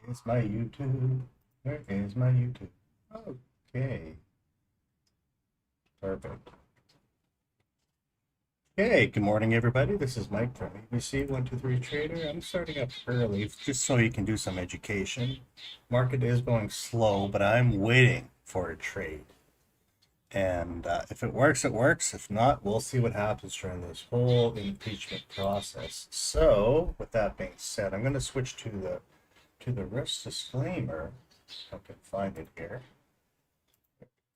It's my YouTube. Where is my YouTube? Okay, perfect. Hey, good morning, everybody. This is Mike from ABC123Trader. I'm starting up early just so you can do some education. Market is going slow, but I'm waiting for a trade. And if it works, it works. If not, we'll see what happens during this whole impeachment process. So, with that being said, I'm going to switch to the risk disclaimer. If I can find it here.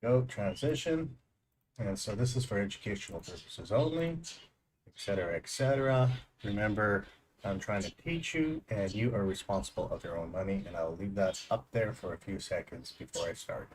Go transition. And so this is for educational purposes only, etc., etc. Remember, I'm trying to teach you, and you are responsible of your own money. And I'll leave that up there for a few seconds before I start.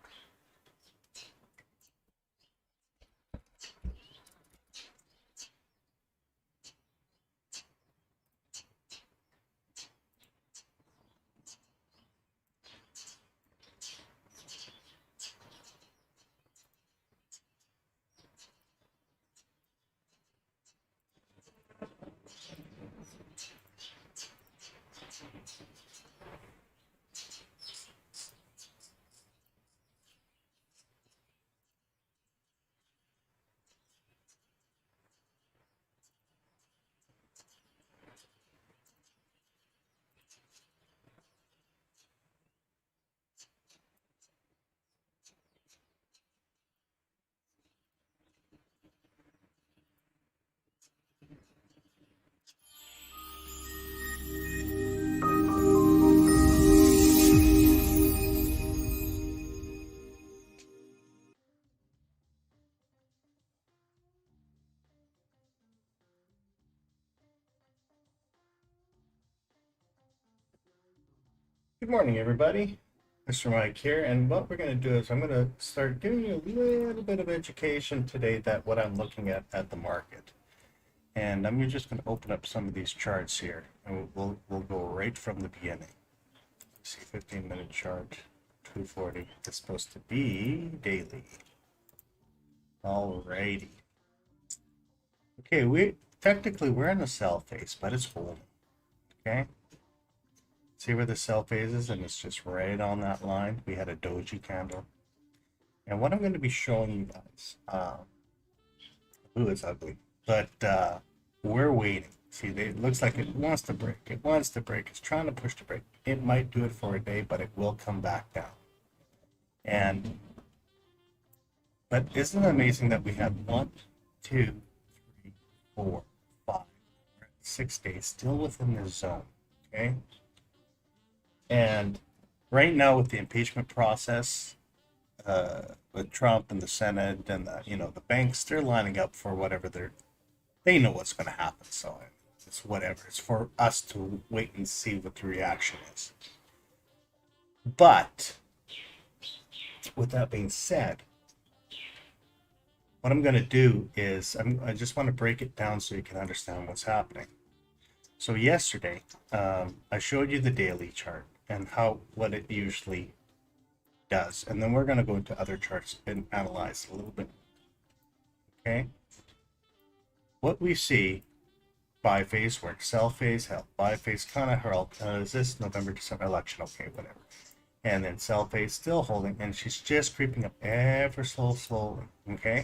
Good morning, everybody. Mr. Mike here, and what we're going to do is I'm going to start giving you a little bit of education today that what I'm looking at the market. And I'm just going to open up some of these charts here, and we'll go right from the beginning. See, 15-minute chart, 240. It's supposed to be daily. Alrighty. Okay, we're in a sell phase, but it's holding. Okay. See where the sell phase is, and it's just right on that line. We had a doji candle. And what I'm going to be showing you guys, ooh, it's ugly, but we're waiting. See, it looks like it wants to break. It wants to break. It's trying to push to break. It might do it for a day, but it will come back down. But isn't it amazing that we have 1, 2, 3, 4, 5, 6 days still within this zone, okay? And right now with the impeachment process, with Trump and the Senate and the banks, they're lining up for whatever they know what's going to happen. So it's whatever. It's for us to wait and see what the reaction is. But with that being said, what I'm going to do is I just want to break it down so you can understand what's happening. So yesterday, I showed you the daily chart and what it usually does. And then we're going to go into other charts and analyze a little bit. Okay. What we see, buy phase work, sell phase held, buy phase kind of held. Is this November, December election? Okay, whatever. And then sell phase still holding, and she's just creeping up ever so slowly. Okay.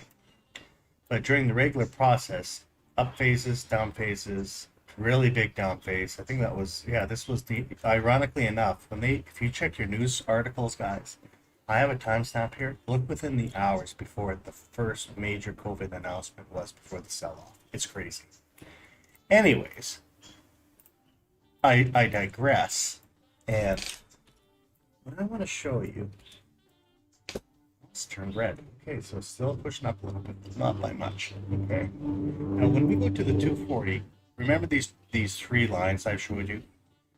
But during the regular process, up phases, down phases, really big down phase. I think that was, yeah, this was ironically enough, if you check your news articles, guys, I have a timestamp here. Look within the hours before the first major COVID announcement was before the sell-off. It's crazy. Anyways, I digress. And what I want to show you, let's turn red. Okay, so still pushing up a little bit, not by much. Okay. Now, when we go to the 240, remember these 3 lines I showed you?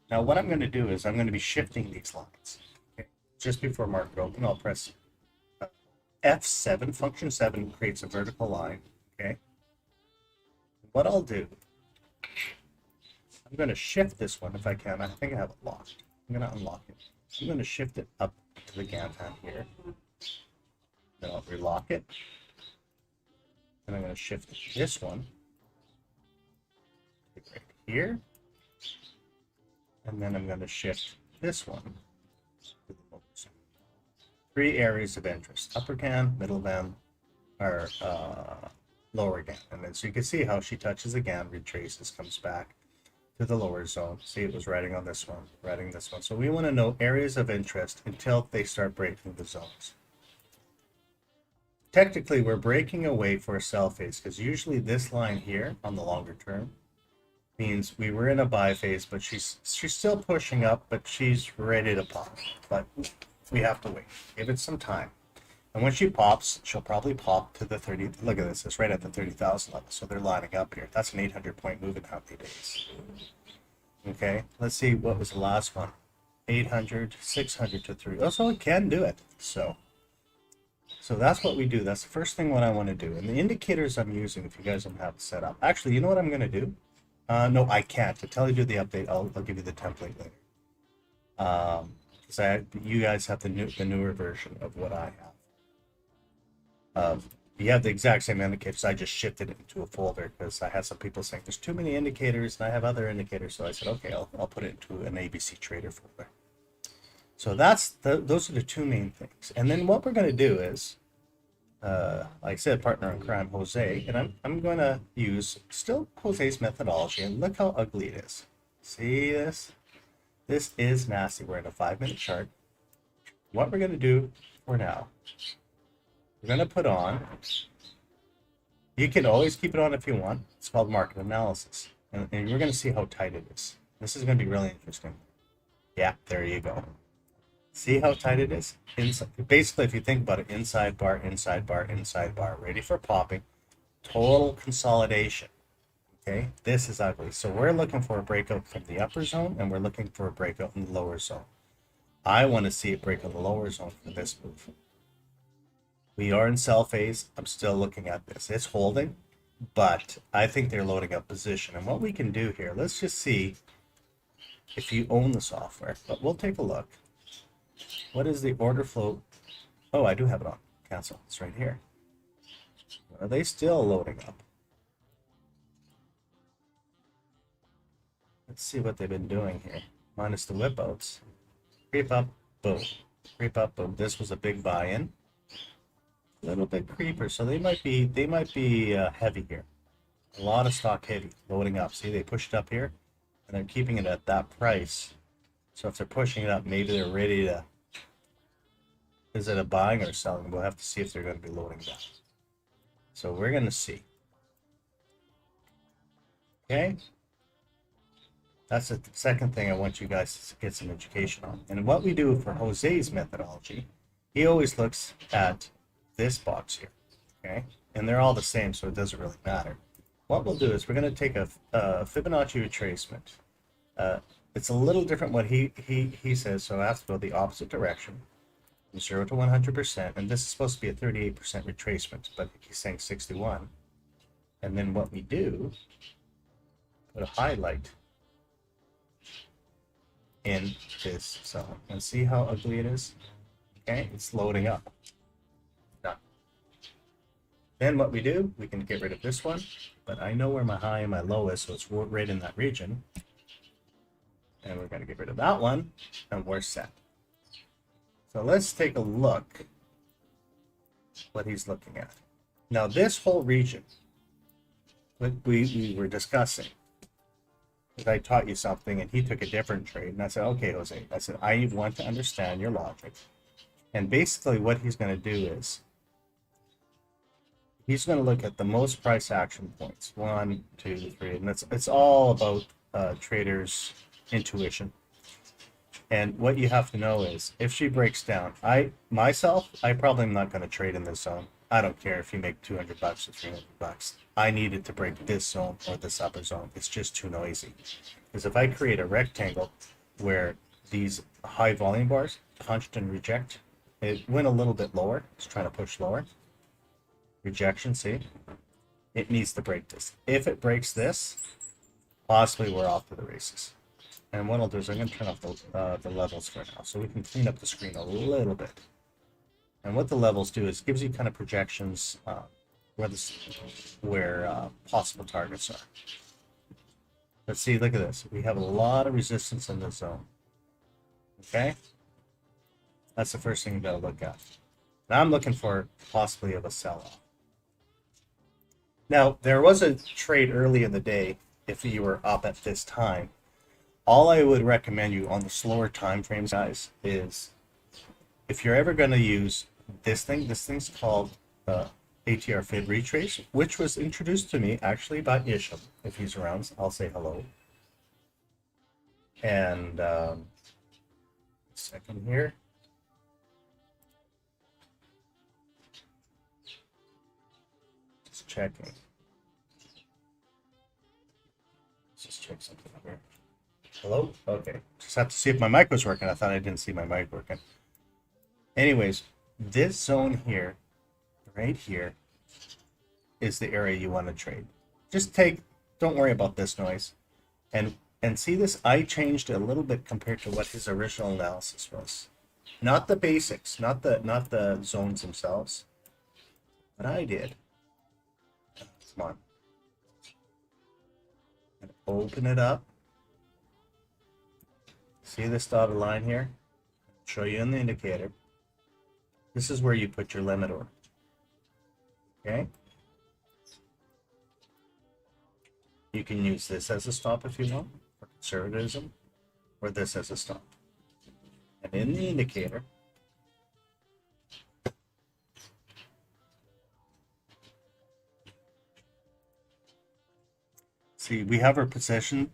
Now, what I'm going to do is I'm going to be shifting these lines. Okay. Just before market open, I'll press F7. Function 7 creates a vertical line. Okay. What I'll do, I'm going to shift this one if I can. I think I have it locked. I'm going to unlock it. I'm going to shift it up to the Gantan here. Then I'll relock it. And I'm going to shift this one right here. And then I'm going to shift this one. 3 areas of interest: upper GAN, middle GAN, or lower GAN. And then so you can see how she touches the GAN, retraces, comes back to the lower zone. See, it was writing on this one, writing this one. So we want to know areas of interest until they start breaking the zones. Technically, we're breaking away for a sell phase because usually this line here on the longer term means we were in a buy phase, but she's still pushing up, but she's ready to pop. But we have to wait. Give it some time. And when she pops, she'll probably pop to the 30. Look at this. It's right at the 30,000 level. So they're lining up here. That's an 800-point move in how many days? Okay. Let's see. What was the last one? 800, 600 to 3. Oh, so it can do it. So that's what we do. That's the first thing what I want to do. And the indicators I'm using, if you guys don't have it set up. Actually, you know what I'm going to do? No, I can't. To tell you to do the update, I'll give you the template later. Because you guys have the newer version of what I have. You have the exact same indicators. I just shifted it into a folder because I had some people saying there's too many indicators, and I have other indicators. So I said, okay, I'll put it into an ABC Trader folder. So those are the 2 main things. And then what we're going to do is, like I said, partner in crime, Jose, and I'm going to use still Jose's methodology, and look how ugly it is. See this? This is nasty. We're in a 5-minute chart. What we're going to do for now, we're going to put on, you can always keep it on if you want. It's called market analysis. And you're going to see how tight it is. This is going to be really interesting. Yeah, there you go. See how tight it is? Basically, if you think about it, inside bar, inside bar, inside bar, ready for popping. Total consolidation. Okay, this is ugly. So we're looking for a breakout from the upper zone, and we're looking for a breakout in the lower zone. I want to see it break on the lower zone for this move. We are in sell phase. I'm still looking at this. It's holding, but I think they're loading up position. And what we can do here, let's just see if you own the software, but we'll take a look. What is the order flow? Oh, I do have it on. Cancel. It's right here. Are they still loading up? Let's see what they've been doing here. Minus the whip outs. Creep up, boom. Creep up, boom. This was a big buy-in. A little bit creeper, so they might be heavy here. A lot of stock heavy, loading up. See, they pushed up here, and they're keeping it at that price. So if they're pushing it up, maybe they're ready to. Is it a buying or selling? We'll have to see if they're going to be loading down. So we're going to see. Okay. That's the second thing I want you guys to get some education on. And what we do for Jose's methodology, he always looks at this box here. Okay. And they're all the same, so it doesn't really matter. What we'll do is we're going to take a Fibonacci retracement. It's a little different what he says, so I have to go the opposite direction. 0 to 100%, and this is supposed to be a 38% retracement, but he's saying 61. And then what we do, put a highlight in this zone, and see how ugly it is? Okay, it's loading up. Done. Then what we do, we can get rid of this one, but I know where my high and my low is, so it's right in that region. And we're going to get rid of that one, and we're set. So let's take a look what he's looking at. Now this whole region, what we were discussing, I taught you something and he took a different trade, and I said, okay, Jose, I said, I want to understand your logic. And basically what he's going to do is he's going to look at the most price action points, 1, 2, 3, and it's all about traders' intuition. And what you have to know is, if she breaks down, I probably am not going to trade in this zone. I don't care if you make $200 or $300. I need it to break this zone or this upper zone. It's just too noisy. Because if I create a rectangle where these high volume bars punched and reject, it went a little bit lower. It's trying to push lower. Rejection, see? It needs to break this. If it breaks this, possibly we're off to the races. And what I'll do is I'm going to turn off the levels for now, so we can clean up the screen a little bit. And what the levels do is gives you kind of projections where possible targets are. Let's see, look at this. We have a lot of resistance in this zone. Okay, that's the first thing you gotta look at. Now I'm looking for possibly of a sell-off. Now there was a trade early in the day. If you were up at this time, all I would recommend you on the slower time frames, guys, is if you're ever going to use this thing's called ATR Fib Retrace, which was introduced to me actually by Isham. If he's around, I'll say hello. And second here. Just checking. Let's just check something here. Hello? Okay. Just have to see if my mic was working. I thought I didn't see my mic working. Anyways, this zone here, right here, is the area you want to trade. Just don't worry about this noise. And see this, I changed a little bit compared to what his original analysis was. Not the basics, not the zones themselves. But I did. Come on. And open it up. See this dotted line here? Show you in the indicator. This is where you put your limit order. Okay? You can use this as a stop if you want, for conservatism, or this as a stop. And in the indicator, see, we have our position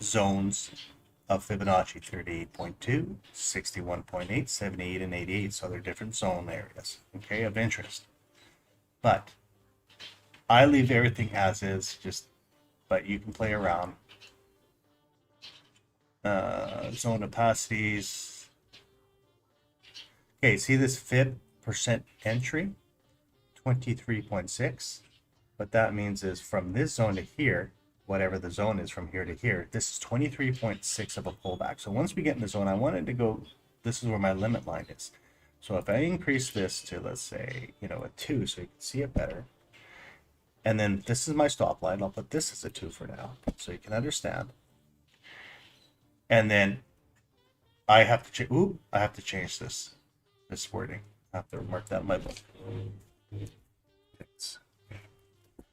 zones of Fibonacci 38.2, 61.8, 78, and 88. So they're different zone areas, okay, of interest. But I leave everything as is, but you can play around. Zone opacities. Okay, see this fib percent entry, 23.6. What that means is from this zone to here, whatever the zone is from here to here, this is 23.6 of a pullback. So once we get in the zone, I wanted to go, this is where my limit line is. So if I increase this to, let's say, a 2 so you can see it better, and then this is my stop line, I'll put this as a 2 for now so you can understand. And then I have to change this wording. I have to mark that in my book.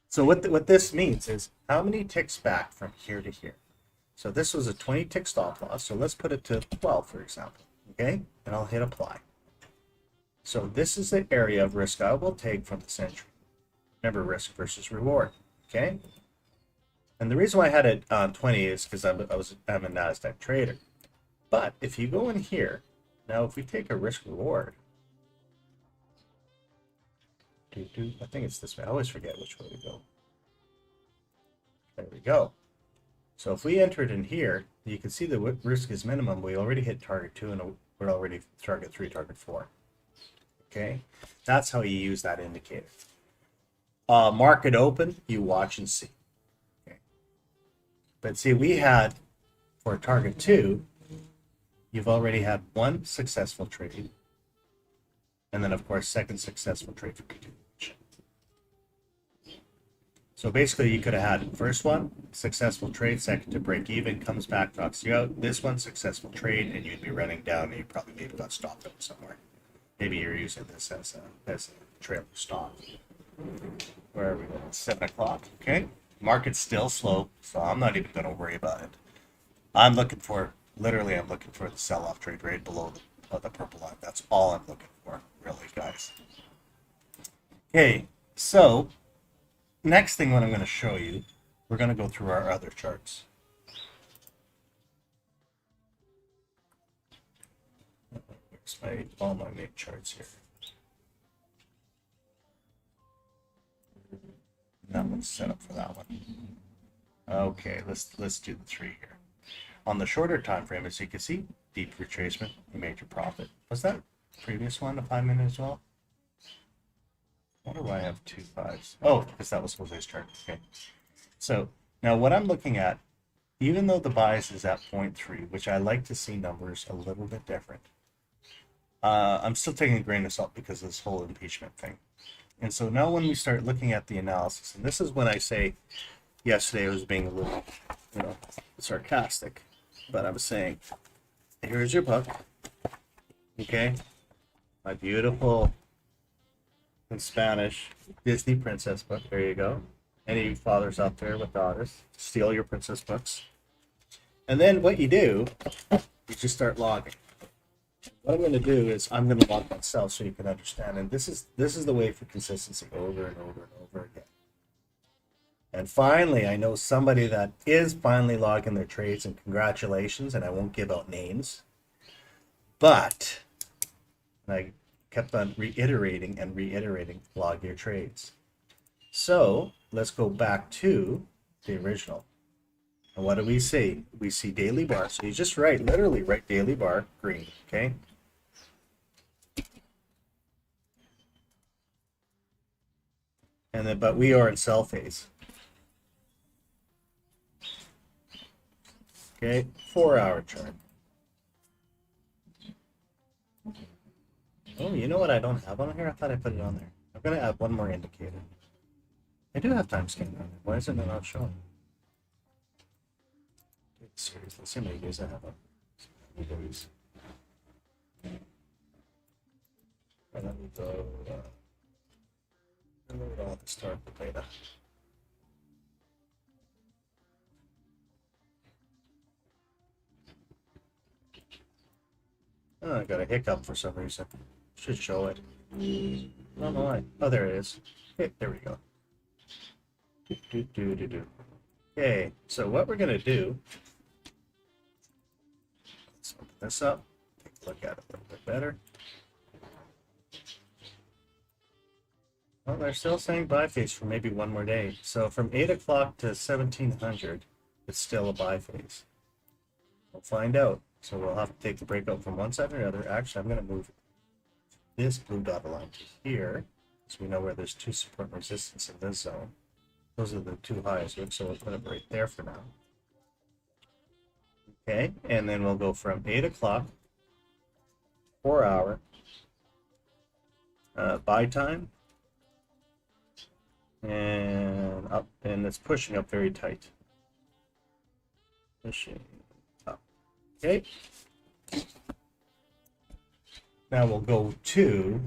So what this means is how many ticks back from here to here. So this was a 20 tick stop loss. So let's put it to 12, for example. Okay, and I'll hit apply. So this is the area of risk I will take from this entry. Remember, risk versus reward. Okay. And the reason why I had it on 20 is because I'm a NASDAQ trader. But if you go in here, now if we take a risk reward, I think it's this way. I always forget which way to go. There we go. So if we entered in here, you can see the risk is minimum. We already hit target 2 and we're already target 3, target 4. Okay, that's how you use that indicator. Market open, you watch and see. Okay. But see, we had for target 2, you've already had one successful trade, and then of course second successful trade for continuation. So basically you could have had first one, successful trade, second to break even, comes back, knocks you out. This one, successful trade, and you'd be running down and you probably maybe got stopped out somewhere. Maybe you're using this as a trailing stop. Where are we at? 7 o'clock. Okay. Market's still slow, so I'm not even going to worry about it. I'm looking for the sell-off trade right below the purple line. That's all I'm looking for, really, guys. Okay, so next thing what I'm going to show you, we're going to go through our other charts. Where's all my main charts here? That one's set up for that one. Okay, let's do the 3 here. On the shorter time frame, as you can see, deep retracement, you made your profit. Was that previous one a 5-minute as well? I wonder why I have 2 5s. Oh, because that was Jose's chart. Okay. So now what I'm looking at, even though the bias is at 0.3, which I like to see numbers a little bit different, I'm still taking a grain of salt because of this whole impeachment thing. And so now when we start looking at the analysis, and this is when I say yesterday I was being a little, sarcastic, but I was saying here's your book. Okay, my beautiful in Spanish Disney princess book. There you go. Any fathers out there with daughters, steal your princess books. And then what you do, you just start logging. What I'm going to do is I'm going to log myself so you can understand. And this is the way for consistency over and over and over again. And finally, I know somebody that is finally logging their trades, and congratulations. And I won't give out names, but I kept on reiterating and reiterating, log your trades. So let's go back to the original. And what do we see? We see daily bar. So you just literally write daily bar, green, okay? And then, but we are in sell phase. Okay, 4-hour chart. Oh, you know what I don't have on here? I thought I put it on there. I'm going to add one more indicator. I do have time scan on it. Why is it not showing? Seriously, let's see how many days I have on. Days. And let me go load all the start the data. Oh, I got a hiccup for some reason. Should show it. I don't know why. Oh, there it is. Okay, there we go. Okay, so what we're going to do, let's open this up, take a look at it a little bit better. Well, they're still saying buy phase for maybe one more day. So from 8 o'clock to 1700, it's still a buy phase. We'll find out. So we'll have to take the breakout from one side or another. Actually, I'm going to move this blue dotted line to here, so we know where there's two support and resistance in this zone. Those are the two highs, so we'll put it right there for now. Okay, and then we'll go from 8 o'clock, 4-hour, buy time, and up, and it's pushing up very tight. Pushing up. Okay. Now we'll go to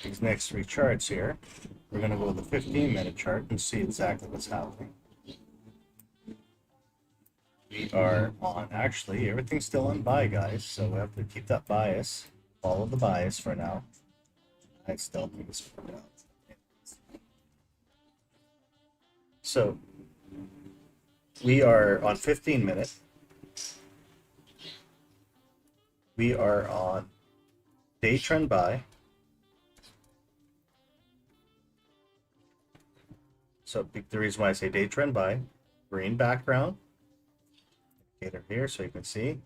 these next three charts here. We're going to go to the 15-minute chart and see exactly what's happening. We are on, actually, everything's still on buy, guys, so we have to keep that bias, follow the bias for now. I still think it's down. So we are on 15-minute. We are on day trend buy. So the reason why I say day trend buy, green background, indicator here so you can see.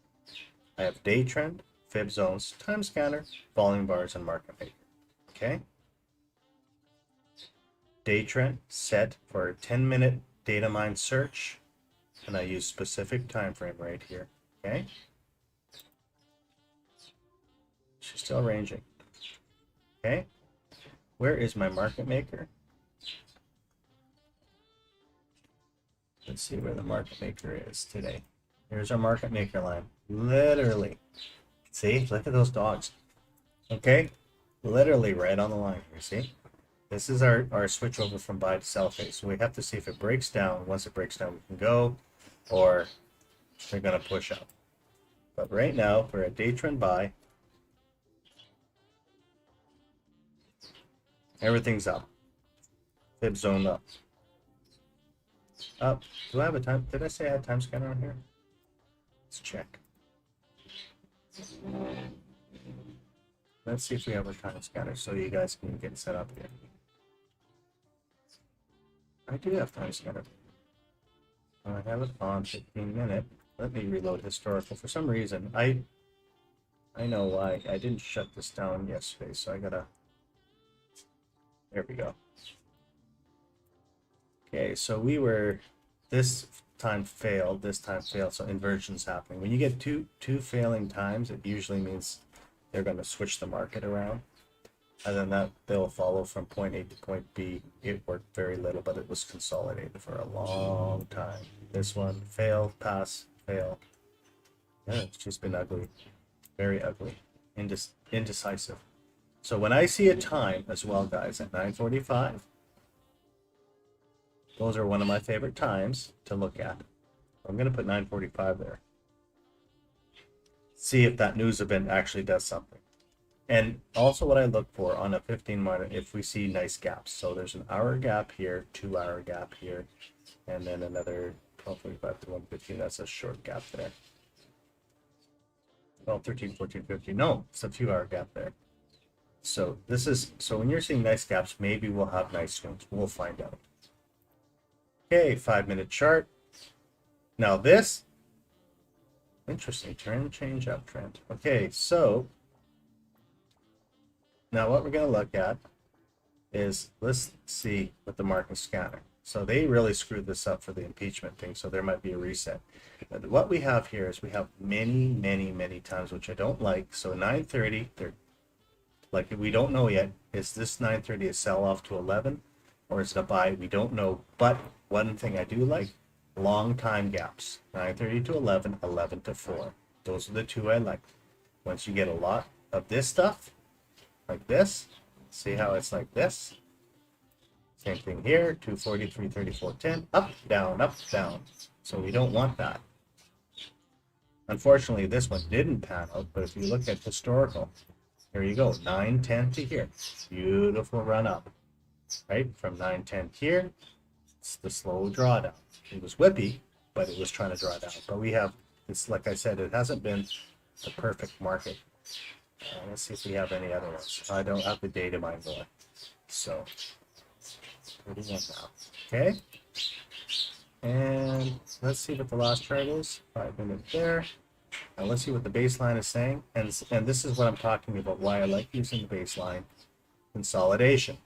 I have day trend, fib zones, time scanner, volume bars, and market maker. Okay. Day trend set for a 10-minute data mine search, and I use specific time frame right here. Okay. She's still ranging. Okay. Where is my market maker? Let's see where the market maker is today. Here's our market maker line. Literally. See? Look at those dogs. Okay? Literally right on the line here. See? This is our switch over from buy to sell phase. So we have to see if it breaks down. Once it breaks down, we can go, or they're going to push up. But right now, we're at day trend buy. Everything's up. Fib zone up. Up. Do I have a time? Did I say I had time scanner on here? Let's check. Let's see if we have a time scanner so you guys can get set up here. I do have time scanner. I have it on 15-minute. Let me reload historical. For some reason, I know why I didn't shut this down yesterday, so I gotta. There we go. Okay, so we were, this time failed, so inversion's happening. When you get two failing times, it usually means they're going to switch the market around. And then that they'll follow from point A to point B. It worked very little, but it was consolidated for a long time. This one, fail, pass, fail. Yeah, it's just been ugly. Very ugly. Indecisive. So when I see a time as well, guys, at 9:45, those are one of my favorite times to look at. I'm going to put 9:45 there. See if that news event actually does something. And also what I look for on a 15 minute, if we see nice gaps. So there's an hour gap here, 2 hour gap here, and then another 12:45 to 1:15. That's a short gap there. 12, 13, 14, 15. No, it's a 2 hour gap there. So this is, so when you're seeing nice gaps, maybe we'll have nice swings. We'll find out. Okay, 5-minute chart. Now this, interesting, turn, change, uptrend. Okay, so now what we're going to look at is, let's see what the market scanner. So they really screwed this up for the impeachment thing, so there might be a reset. But what we have here is we have many times, which I don't like. So 9:30, they're like, we don't know yet. Is this 9:30 a sell off to 11 or is it a buy? We don't know. But one thing I do like, long time gaps, 9:30 to 11, 11 to 4. Those are the two I like. Once you get a lot of this stuff, like this, see how it's like this? Same thing here, 240, 334, 10, up, down. So we don't want that. Unfortunately, this one didn't pan out, but if you look at historical, here you go, 910 to here. Beautiful run up, right? From 910 here, it's the slow drawdown. It was whippy, but it was trying to draw down. But we have, it's like I said, it hasn't been the perfect market. Let's see if we have any other ones. I don't have the data mine going. So, 31 now. Okay. And let's see what the last chart is. 5 minutes there. Now let's see what the baseline is saying. And this is what I'm talking about, why I like using the baseline. Consolidation.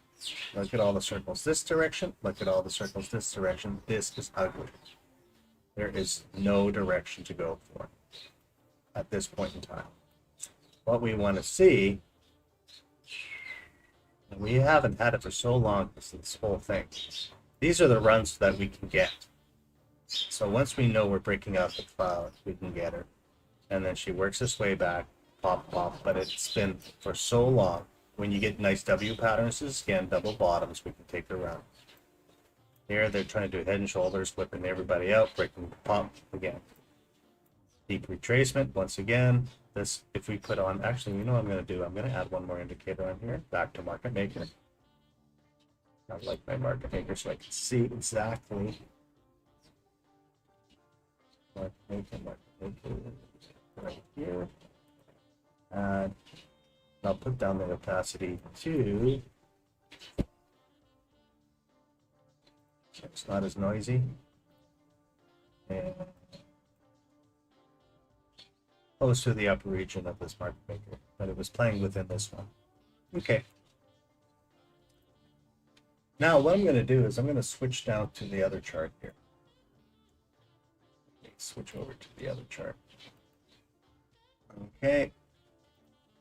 Look at all the circles this direction. Look at all the circles this direction. This is ugly. There is no direction to go for at this point in time. What we want to see, and we haven't had it for so long, this whole thing. These are the runs that we can get. So once we know we're breaking out the cloud, we can get her. And then she works this way back, pop, pop. But it's been for so long. When you get nice W patterns, again, double bottoms, we can take her around. Here, they're trying to do head and shoulders, flipping everybody out, breaking the pump again. Deep retracement, once again. This, if we put on, actually, you know what I'm going to do? I'm going to add one more indicator on here, back to market maker. I like my market maker so I can see exactly market maker right here. And I'll put down the opacity to, so it's not as noisy. And close to the upper region of this market maker, but it was playing within this one. Okay. Now what I'm going to do is I'm going to switch down to the other chart here. Switch over to the other chart. Okay.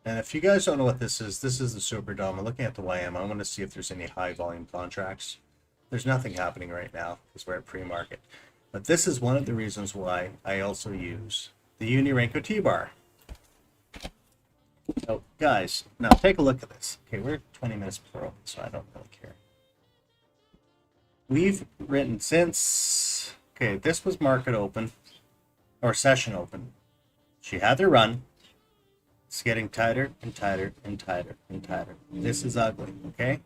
And if you guys don't know what this is the super dom. I'm looking at the YM. I want to see if there's any high volume contracts. There's nothing happening right now because we're at pre-market. But this is one of the reasons why I also use the Unirenko T-bar. So guys, now take a look at this. Okay, we're 20 minutes before open, so I don't really care. We've written since, okay, this was market open, or session open. She had the run. It's getting tighter and tighter and tighter and tighter. This is ugly, okay?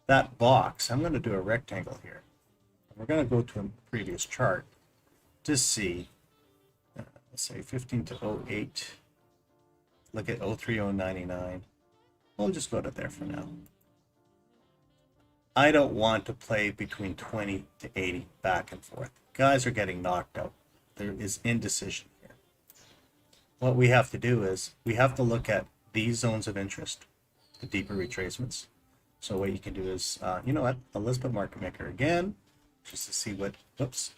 That box, I'm going to do a rectangle here. We're going to go to a previous chart to see, let's say 15 to 08. Look at 03099. We'll just go to there for now. I don't want to play between 20 to 80 back and forth. Guys are getting knocked out. There is indecision here. What we have to do is we have to look at these zones of interest, the deeper retracements. So what you can do is, you know what, Elizabeth market maker again, just to see what, oops,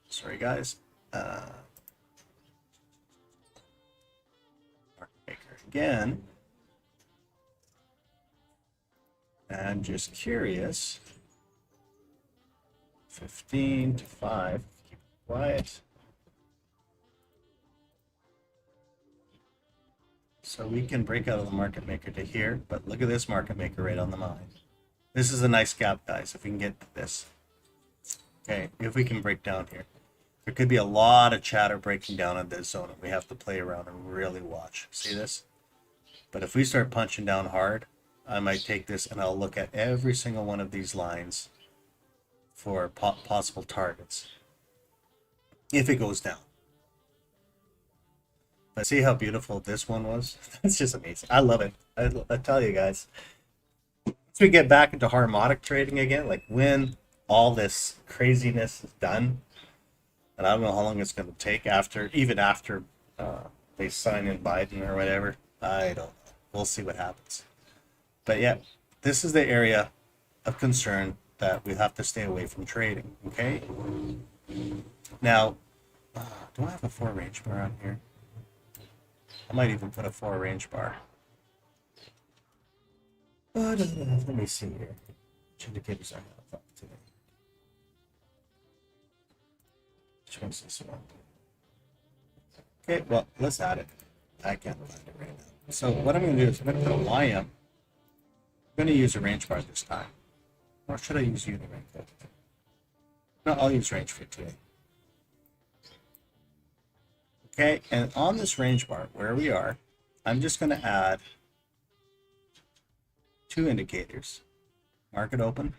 sorry guys. Market maker again. And just curious, 15 to 5, keep it quiet. So we can break out of the market maker to here, but look at this market maker right on the line. This is a nice gap, guys, if we can get to this. Okay, if we can break down here. There could be a lot of chatter breaking down in this zone, and we have to play around and really watch. See this? But if we start punching down hard, I might take this and I'll look at every single one of these lines for possible targets if it goes down. But see how beautiful this one was? That's just amazing. I love it. I tell you guys. Once we get back into harmonic trading again, like when all this craziness is done, and I don't know how long it's going to take even after they sign in Biden or whatever. I don't know. We'll see what happens. But yeah, this is the area of concern that we have to stay away from trading. Okay. Now, do I have a 4 range bar on here? I might even put a 4 range bar. Let me see here. Which indicators I have up today? Which one's this one? Okay, well, let's add it. I can't find it right now. So what I'm going to do is I'm going to put a YM. I'm going to use a range bar this time. Or should I use unit range? No, I'll use range for today. Okay, and on this range bar, where we are, I'm just going to add 2 indicators. Market open.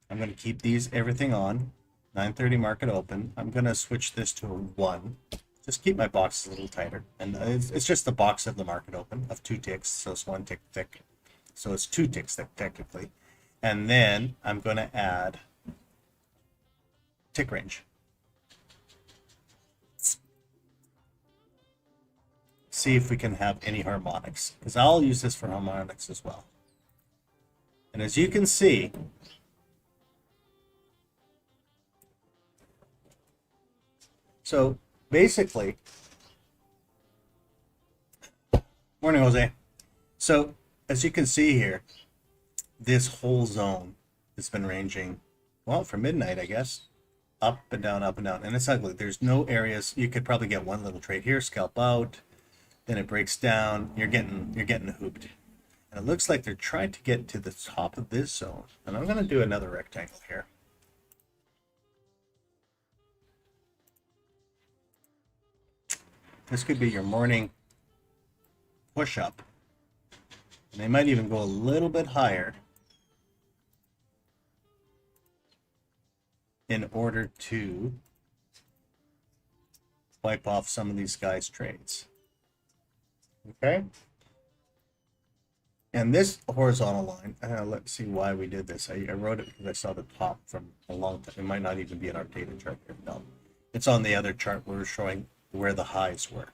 I'm going to keep everything on. 9:30 market open. I'm going to switch this to a 1. Just keep my box a little tighter. And it's just the box of the market open of 2 ticks. So it's 1 tick thick. So it's 2 ticks thick technically. And then I'm going to add tick range. See if we can have any harmonics, because I'll use this for harmonics as well. And as you can see, so basically, morning, Jose. So as you can see here, this whole zone has been ranging, well, from midnight, I guess, up and down, and it's ugly. There's no areas. You could probably get one little trade here, scalp out. Then it breaks down. You're getting hooped, and it looks like they're trying to get to the top of this zone. And I'm going to do another rectangle here. This could be your morning push up, and they might even go a little bit higher in order to wipe off some of these guys' trades. Okay, and this horizontal line, let's see why we did this. I wrote it because I saw the top from a long time. It might not even be in our data chart here. No, it's on the other chart where we're showing where the highs were.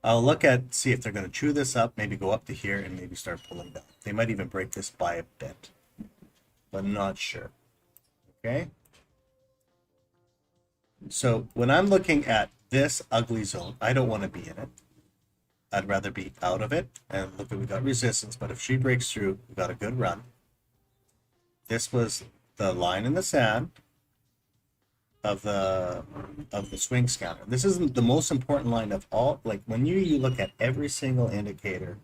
I'll look at, see if they're going to chew this up, maybe go up to here and maybe start pulling down. They might even break this by a bit, but I'm not sure. Okay, so when I'm looking at this ugly zone, I don't want to be in it. I'd rather be out of it. And look, we got resistance, but if she breaks through, we got a good run. This was the line in the sand of the swing scanner. This isn't the most important line of all. Like when you look at every single indicator,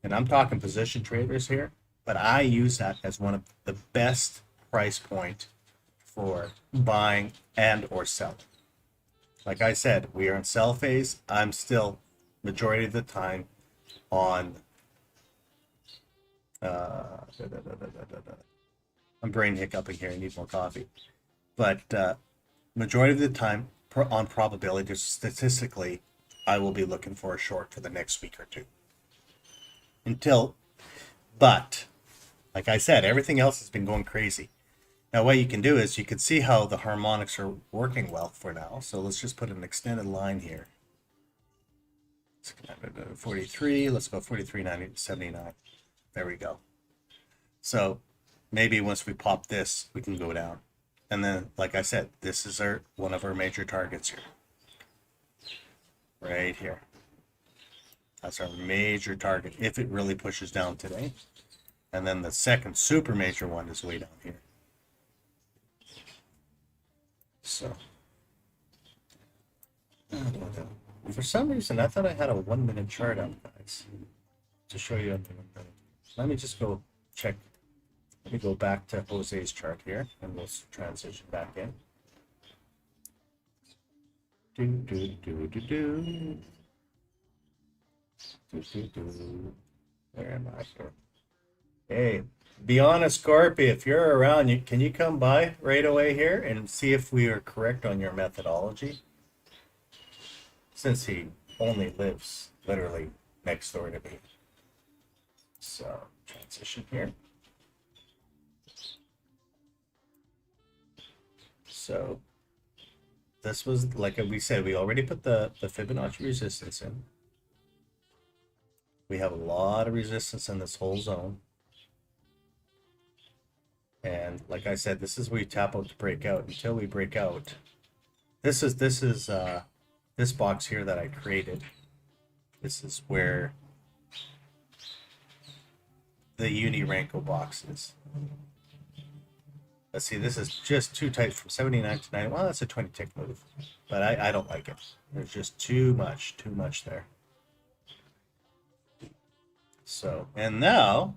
and I'm talking position traders here, but I use that as one of the best price point for buying and or selling. Like I said, we are in sell phase. I'm still majority of the time on I'm brain hiccuping here. I need more coffee. But majority of the time on probability, just statistically, I will be looking for a short for the next week or two. But like I said, everything else has been going crazy. Now what you can do is you can see how the harmonics are working well for now. So let's just put an extended line here. 43, let's go 43.79. There we go. So maybe once we pop this, we can go down. And then, like I said, this is one of our major targets here. Right here. That's our major target if it really pushes down today. And then the second super major one is way down here. So, for some reason, I thought I had a 1 minute chart up, guys, to show you on the 1 minute. Let me just go check. Let me go back to Jose's chart here, and we'll transition back in. Where am I here? Hey, be honest, Scorpio, if you're around, can you come by right away here and see if we are correct on your methodology? Since he only lives literally next door to me. So, transition here. So, this was, like we said, we already put the Fibonacci resistance in. We have a lot of resistance in this whole zone. And like I said, this is where you tap out to break out. Until we break out, this is this box here that I created. This is where the Uni-Renko box is. Let's see, this is just too tight from 79 to 90. Well, that's a 20 tick move, but I don't like it. There's just too much there. So, and now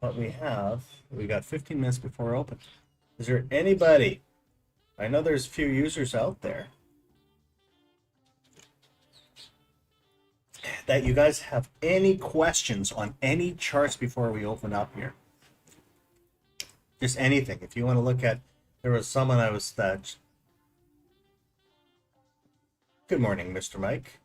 what we got 15 minutes before open. Is there anybody? I know there's a few users out there that you guys have any questions on any charts before we open up here. Just anything. If you want to look at, there was someone good morning, Mr. Mike.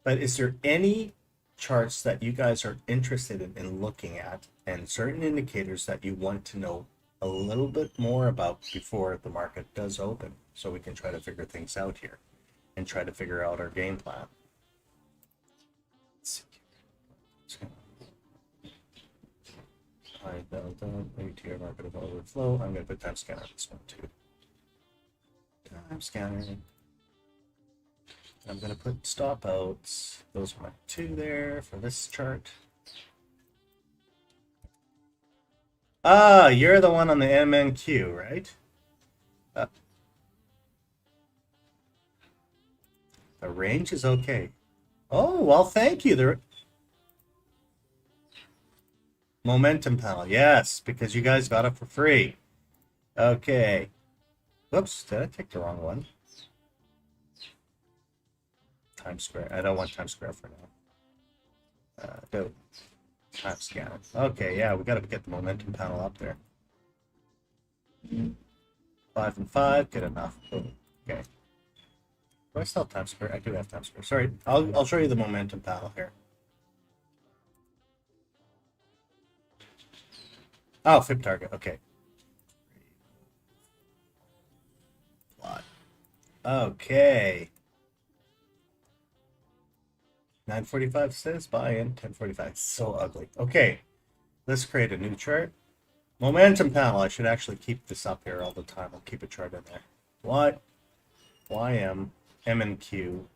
But is there any charts that you guys are interested in looking at and certain indicators that you want to know a little bit more about before the market does open, so we can try to figure things out here and try to figure out our game plan? Let's see. High delta, ATR market of overflow. I'm going to put time scanner on this one too. Time scanner. I'm going to put stop outs. Those are my two there for this chart. Ah, you're the one on the MNQ, right? The range is okay. Oh, well, thank you. The momentum panel, yes, because you guys got it for free. Okay. Whoops, did I take the wrong one? Times Square. I don't want Times Square for now. Dope. Time scanner. Okay, yeah, we got to get the momentum panel up there. 5 and 5, good enough. Okay. Do I still have Times Square? I do have Times Square. Sorry, I'll show you the momentum panel here. Oh, fib target. Okay. Okay. 945 says buy in. 1045. So ugly. Okay. Let's create a new chart. Momentum panel. I should actually keep this up here all the time. I'll keep a chart in there. What? YM, M and Q.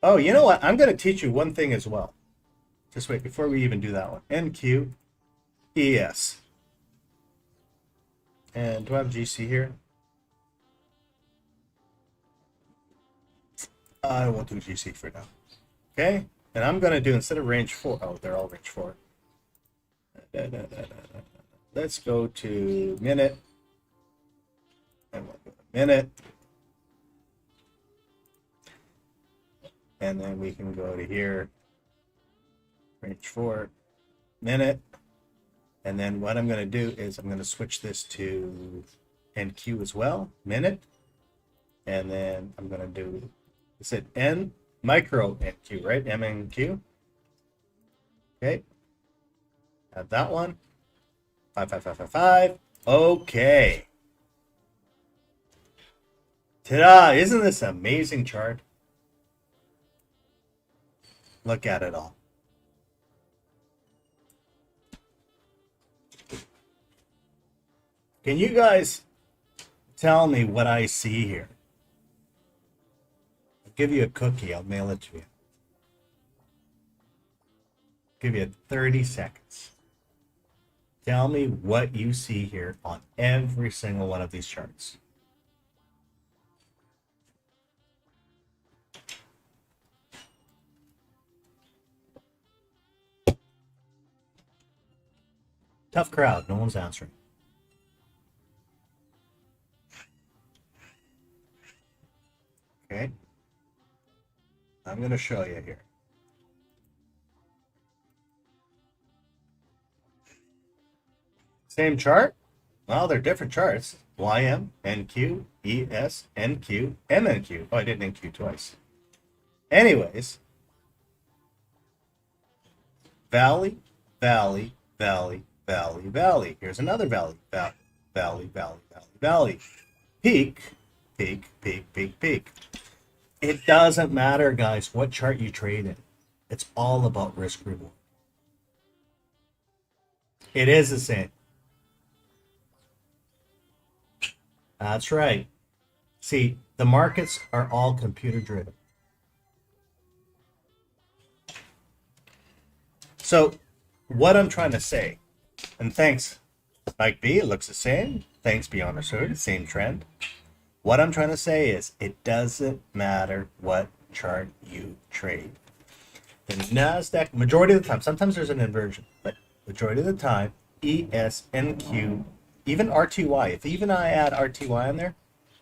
Oh, you know what? I'm going to teach you one thing as well. Just wait, before we even do that one. NQ, ES. And do I have GC here? I won't do GC for now. Okay? And I'm going to do, instead of range 4, oh, they're all range 4. Let's go to minute. And we'll go to minute. And then we can go to here. Range 4, minute. And then what I'm going to do is I'm going to switch this to NQ as well, minute. And then I'm going to do, is it N, micro NQ, right? MNQ. Okay. Add that one. 55555. Okay. Ta-da! Isn't this an amazing chart? Look at it all. Can you guys tell me what I see here? I'll give you a cookie. I'll mail it to you. Give you 30 seconds. Tell me what you see here on every single one of these charts. Tough crowd. No one's answering. Okay. I'm going to show you here. Same chart? Well, they're different charts. YM, NQ, ES, NQ, MNQ. Oh, I did NQ twice. Anyways, valley, valley, valley, valley, valley. Here's another valley. Valley, valley, valley, valley, valley. Peak, peak, peak, peak, peak. It doesn't matter, guys, what chart you trade in. It's all about risk reward. It is the same. That's right. See, the markets are all computer driven. So what I'm trying to say, and thanks, Mike B, it looks the same. Thanks, Beyond Absurd, same trend. What I'm trying to say is it doesn't matter what chart you trade. The NASDAQ, majority of the time, sometimes there's an inversion, but majority of the time, ES, NQ, even RTY, if even I add RTY on there,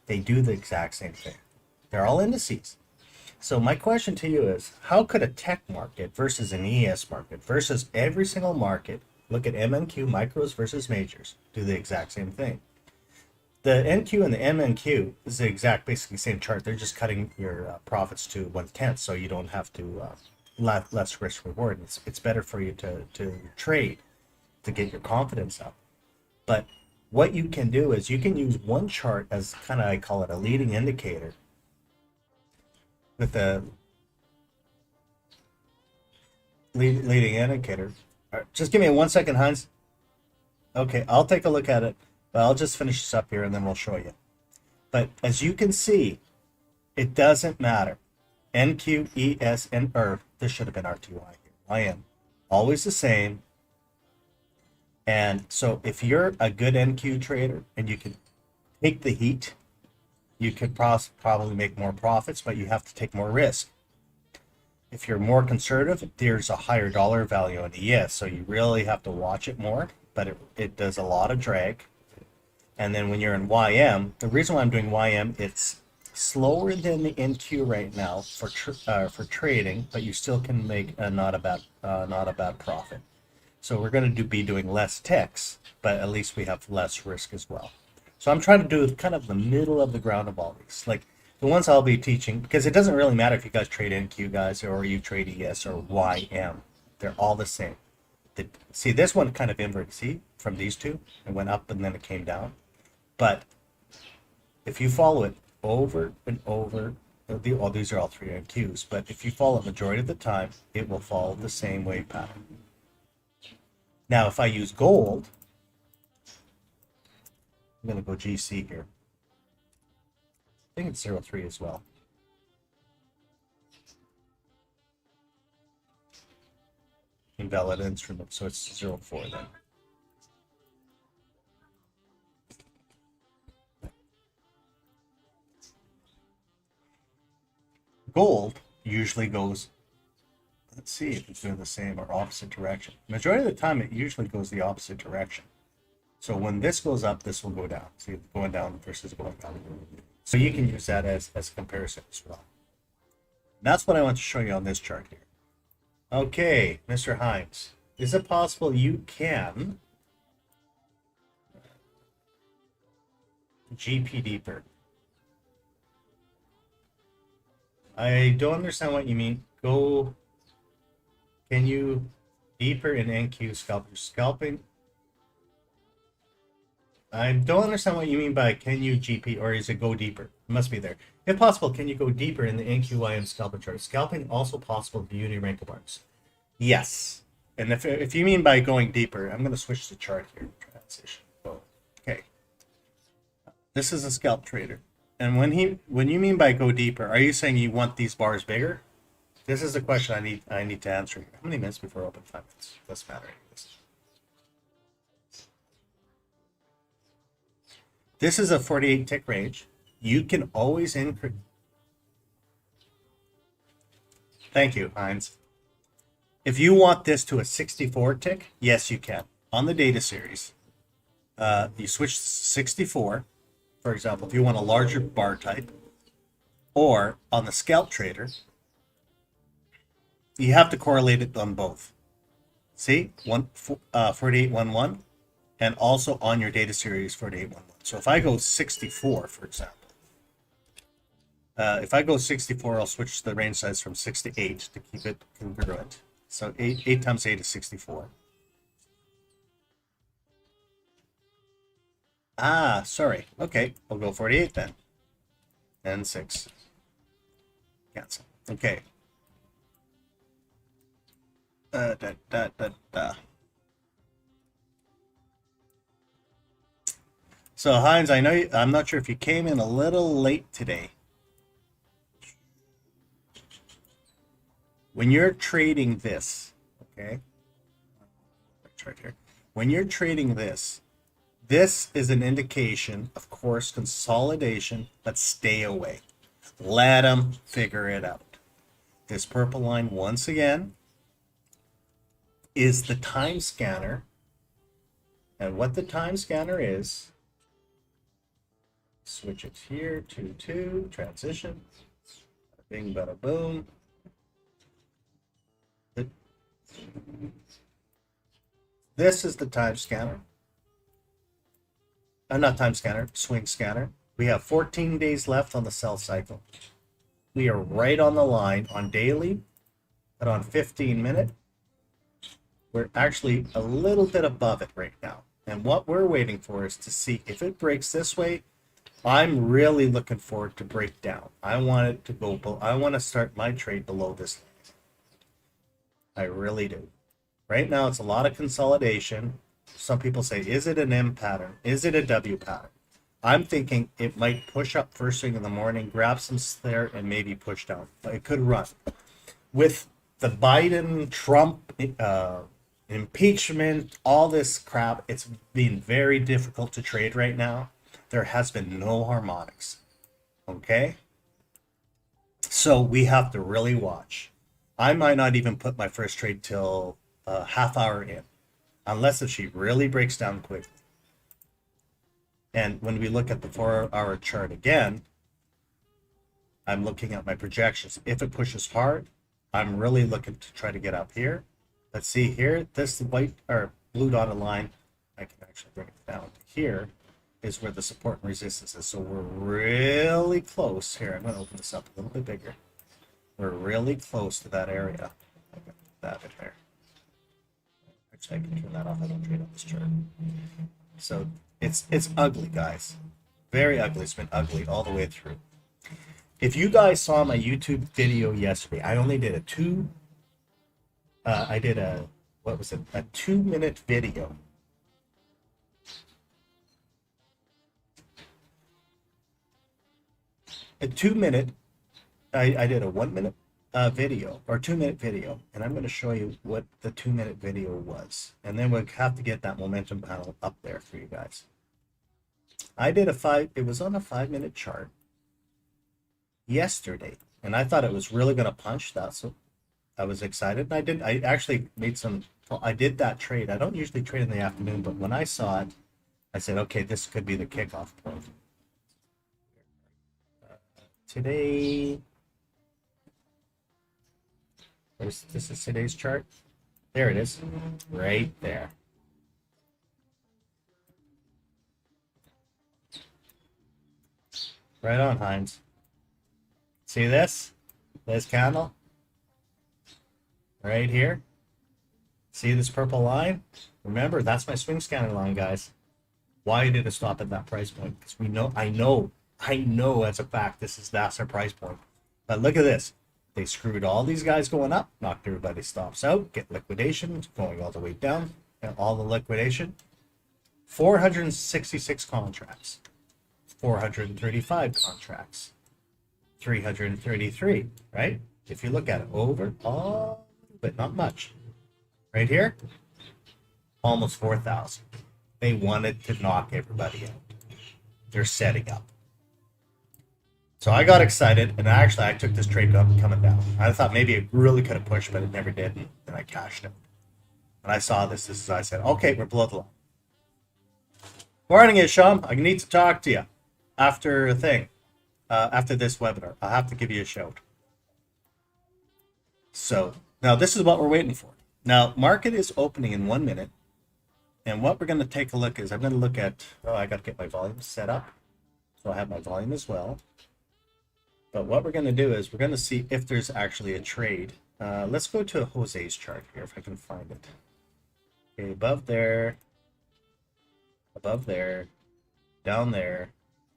they do the exact same thing. They're all indices. So my question to you is, how could a tech market versus an ES market versus every single market, look at MNQ, micros versus majors, do the exact same thing? The NQ and the MNQ is the exact, basically same chart. They're just cutting your profits to 1/10, so you don't have to less risk reward. It's better for you to trade to get your confidence up. But what you can do is you can use one chart as kind of, I call it a leading indicator with a leading indicator. All right, just give me 1 second, Heinz. Okay, I'll take a look at it, but I'll just finish this up here and then we'll show you. But as you can see, it doesn't matter. NQ, ES, or this should have been RTY here. YM, always the same. And so if you're a good NQ trader and you can take the heat, you could probably make more profits, but you have to take more risk. If you're more conservative, there's a higher dollar value in ES, so you really have to watch it more, but it does a lot of drag. And then when you're in YM, the reason why I'm doing YM, it's slower than the NQ right now for trading, but you still can make not a bad profit. So we're going to be doing less ticks, but at least we have less risk as well. So I'm trying to do kind of the middle of the ground of all these, like the ones I'll be teaching, because it doesn't really matter if you guys trade NQ, guys, or you trade ES or YM. They're all the same. See, this one kind of inverted. See, from these two, it went up and then it came down. But if you follow it over and over, these are all three NQs, but if you follow it majority of the time, it will follow the same wave pattern. Now, if I use gold, I'm going to go GC here. I think it's 0.3 as well. Invalid instrument, so it's 0.4 then. Gold usually goes, let's see if it's doing the same or opposite direction. Majority of the time, it usually goes the opposite direction. So when this goes up, this will go down. See, it's going down versus going down. So you can use that as a comparison as well. That's what I want to show you on this chart here. Okay, Mr. Hines, is it possible you can GP deeper? I don't understand what you mean. Can you deeper in NQ scalping? I don't understand what you mean by can you GP, or is it go deeper? It must be there. If possible, can you go deeper in the NQYM scalping chart? Scalping also possible with uni rank bars. Yes. And if you mean by going deeper, I'm going to switch the chart here. Transition. Oh, okay. This is a scalp trader. And when you mean by go deeper, are you saying you want these bars bigger? This is the question I need to answer here. How many minutes before open? 5 minutes. Doesn't matter. This is a 48 tick range. You can always increase. Thank you, Heinz. If you want this to a 64 tick, yes, you can. On the data series, you switch to 64, for example, if you want a larger bar type, or on the scalp trader, you have to correlate it on both. See, 4811, and also on your data series 4811. So if I go 64, for example, if I go 64, I'll switch the range size from 6 to 8 to keep it congruent. So 8 times 8 is 64. Ah, sorry. Okay, we'll go 48 then. And 6. Cancel. Okay. So Heinz, I know I'm not sure if you came in a little late today. When you're trading this, okay? Chart here. When you're trading this, this is an indication, of course, consolidation, but stay away. Let them figure it out. This purple line, once again, is the time scanner. And what the time scanner is, switch it here, 2, transition, bing, bada, boom. This is the time scanner. Not time scanner, swing scanner. We have 14 days left on the sell cycle. We are right on the line on daily, but on 15-minute, we're actually a little bit above it right now. And what we're waiting for is to see if it breaks this way. I'm really looking forward to break down. I want it to go, I want to start my trade below this. I really do. Right now, it's a lot of consolidation. Some people say, is it an M pattern? Is it a W pattern? I'm thinking it might push up first thing in the morning, grab some there, and maybe push down. But it could run. With the Biden, Trump, impeachment, all this crap, it's been very difficult to trade right now. There has been no harmonics. Okay? So we have to really watch. I might not even put my first trade till a half hour in, unless if she really breaks down quickly. And when we look at the 4-hour chart again, I'm looking at my projections. If it pushes hard, I'm really looking to try to get up here. Let's see here, this white or blue dotted line, I can actually bring it down. Here is where the support and resistance is. So we're really close here. I'm going to open this up a little bit bigger. We're really close to that area. I got that in there. Actually, I can turn that off. I don't trade on this chart. So it's ugly, guys. Very ugly. It's been ugly all the way through. If you guys saw my YouTube video yesterday, I only did a 2-minute video. A 2-minute, I did a 1-minute video or 2-minute video, and I'm going to show you what the 2-minute video was, and then we'll have to get that momentum panel up there for you guys. I did it was on a 5-minute chart yesterday, and I thought it was really going to punch that, so I was excited. And I actually I did that trade. I don't usually trade in the afternoon, but when I saw it, I said, okay, this could be the kickoff point. Today, this is today's chart. There it is, right there. Right on, Heinz. See this candle? Right here. See this purple line? Remember, that's my swing scanner line, guys. Why did it stop at that price point? Because I know as a fact that's our price point. But look at this. They screwed all these guys going up, knocked everybody stops out, get liquidation, going all the way down, and all the liquidation. 466 contracts. 435 contracts, 333, right? If you look at it over, all, but not much. Right here, almost 4,000. They wanted to knock everybody out. They're setting up. So I got excited, and actually I took this trade coming down. I thought maybe it really could have pushed, but it never did, and then I cashed it. And I saw this I said, okay, we're below the line. Morning, Isham. I need to talk to you after a thing, after this webinar. I'll have to give you a shout. So now this is what we're waiting for. Now, market is opening in 1 minute. And what we're going to take a look is I'm going to look at, I got to get my volume set up. So I have my volume as well. But what we're going to do is we're going to see if there's actually a trade. Let's go to Jose's chart here if I can find it. Okay, above there, down there.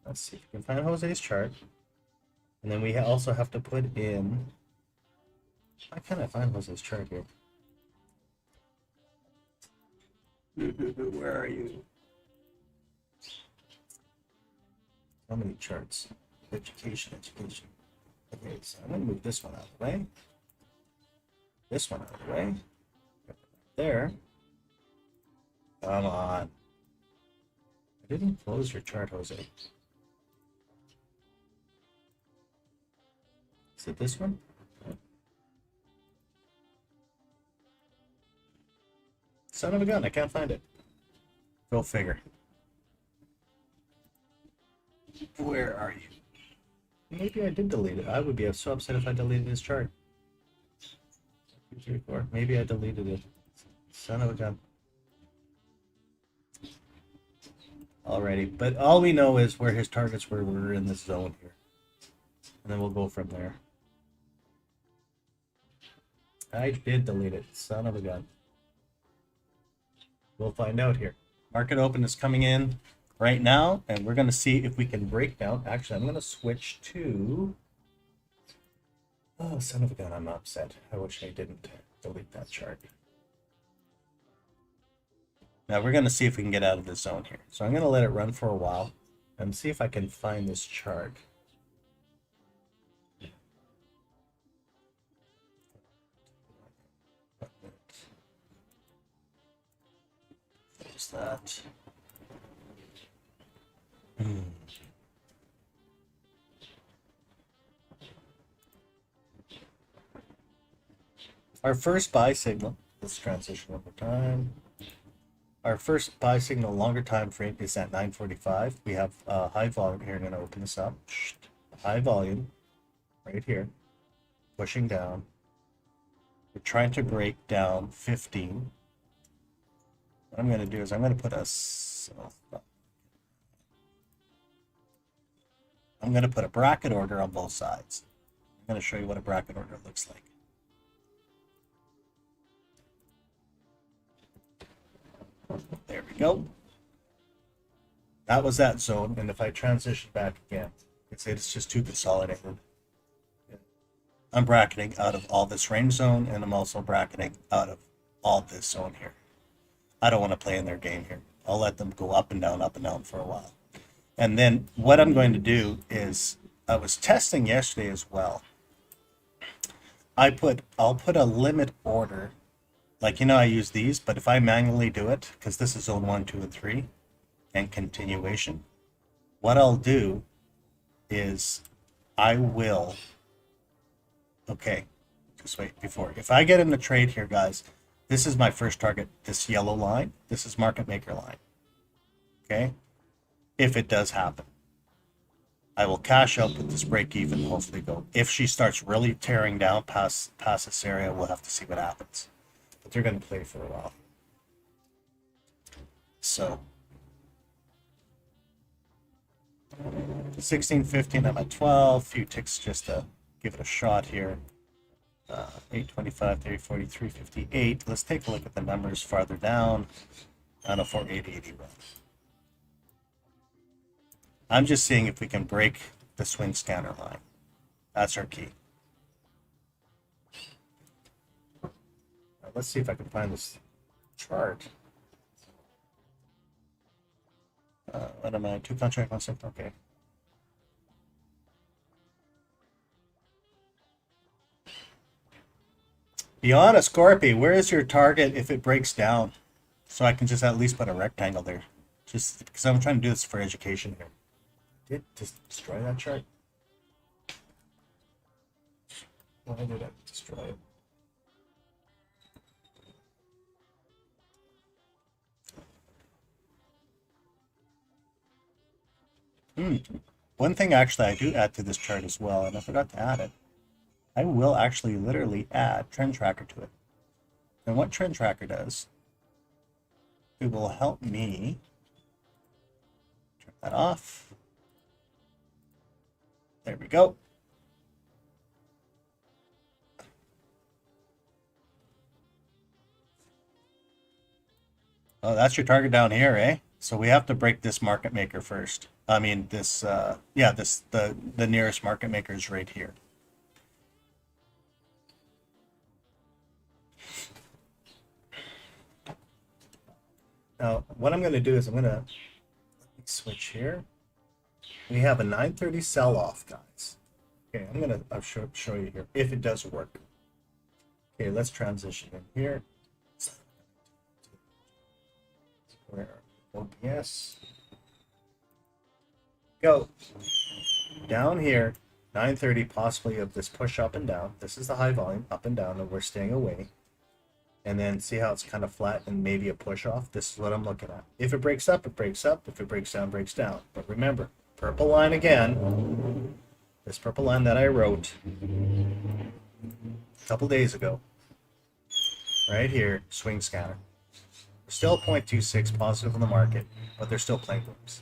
Let's see if we can find Jose's chart. And then we also have to put in, why can't I find Jose's chart here? Where are you? How many charts? Education. Okay, so I'm going to move this one out of the way. This one out of the way. There. Come on. I didn't close your chart, Jose. Is it this one? Son of a gun, I can't find it. Go figure. Where are you? Maybe I did delete it. I would be so upset if I deleted this chart. 2, 3, 4. Maybe I deleted it. Son of a gun. Alrighty, but all we know is where his targets were. We're in this zone here. And then we'll go from there. I did delete it. Son of a gun. We'll find out here. Market open is coming in right now, and we're going to see if we can break down. Actually, I'm going to switch to, oh, son of a gun, I'm upset. I wish I didn't delete that chart. Now we're going to see if we can get out of this zone here. So I'm going to let it run for a while and see if I can find this chart. There's that. Our first buy signal, let's transition over time. Our first buy signal longer time frame is at 9:45. We have high volume here. I'm going to open this up. High volume right here, pushing down. We're trying to break down 15. What I'm going to do is I'm going to put a bracket order on both sides. I'm going to show you what a bracket order looks like. There we go. That was that zone, and if I transition back again, it's just too consolidated. I'm bracketing out of all this range zone, and I'm also bracketing out of all this zone here. I don't want to play in their game here. I'll let them go up and down for a while. And then what I'm going to do is, I was testing yesterday as well. I'll put a limit order. Like, I use these, but if I manually do it, because this is zone 1, 2, and 3, and continuation, what I'll do is I will, okay, just wait before. If I get in the trade here, guys, this is my first target, this yellow line. This is market maker line, okay? If it does happen, I will cash out with this break even, hopefully go. If she starts really tearing down past this area, we'll have to see what happens. But they're going to play for a while. So 16, 15, I'm at 12. Few ticks just to give it a shot here. 825, 30, 40, 358. Let's take a look at the numbers farther down. 904, 881. I'm just seeing if we can break the swing scanner line. That's our key. Let's see if I can find this chart. What am I? 2 contract, 1 second. Okay. Be honest, Scorpy, where is your target if it breaks down? So I can just at least put a rectangle there. Just because I'm trying to do this for education here. Did just destroy that chart? Why did I destroy it? One thing actually I do add to this chart as well, and I forgot to add it. I will actually literally add trend tracker to it. And what trend tracker does, it will help me turn that off. There we go. Oh, that's your target down here, eh? So we have to break this market maker first. I mean, this, yeah, the nearest market maker is right here. Now, what I'm going to do is I'm going to switch here. We have a 930 sell-off, guys. Okay, I'll show you here if it does work. Okay, let's transition in here. Where OBS go down here, 930 possibly of this push up and down. This is the high volume up and down, and we're staying away. And then see how it's kind of flat and maybe a push off. This is what I'm looking at. If it breaks up, it breaks up. If it breaks down, breaks down. But remember, purple line again. This purple line that I wrote a couple days ago. Right here, swing scanner. Still 0.26 positive in the market, but they're still playing games.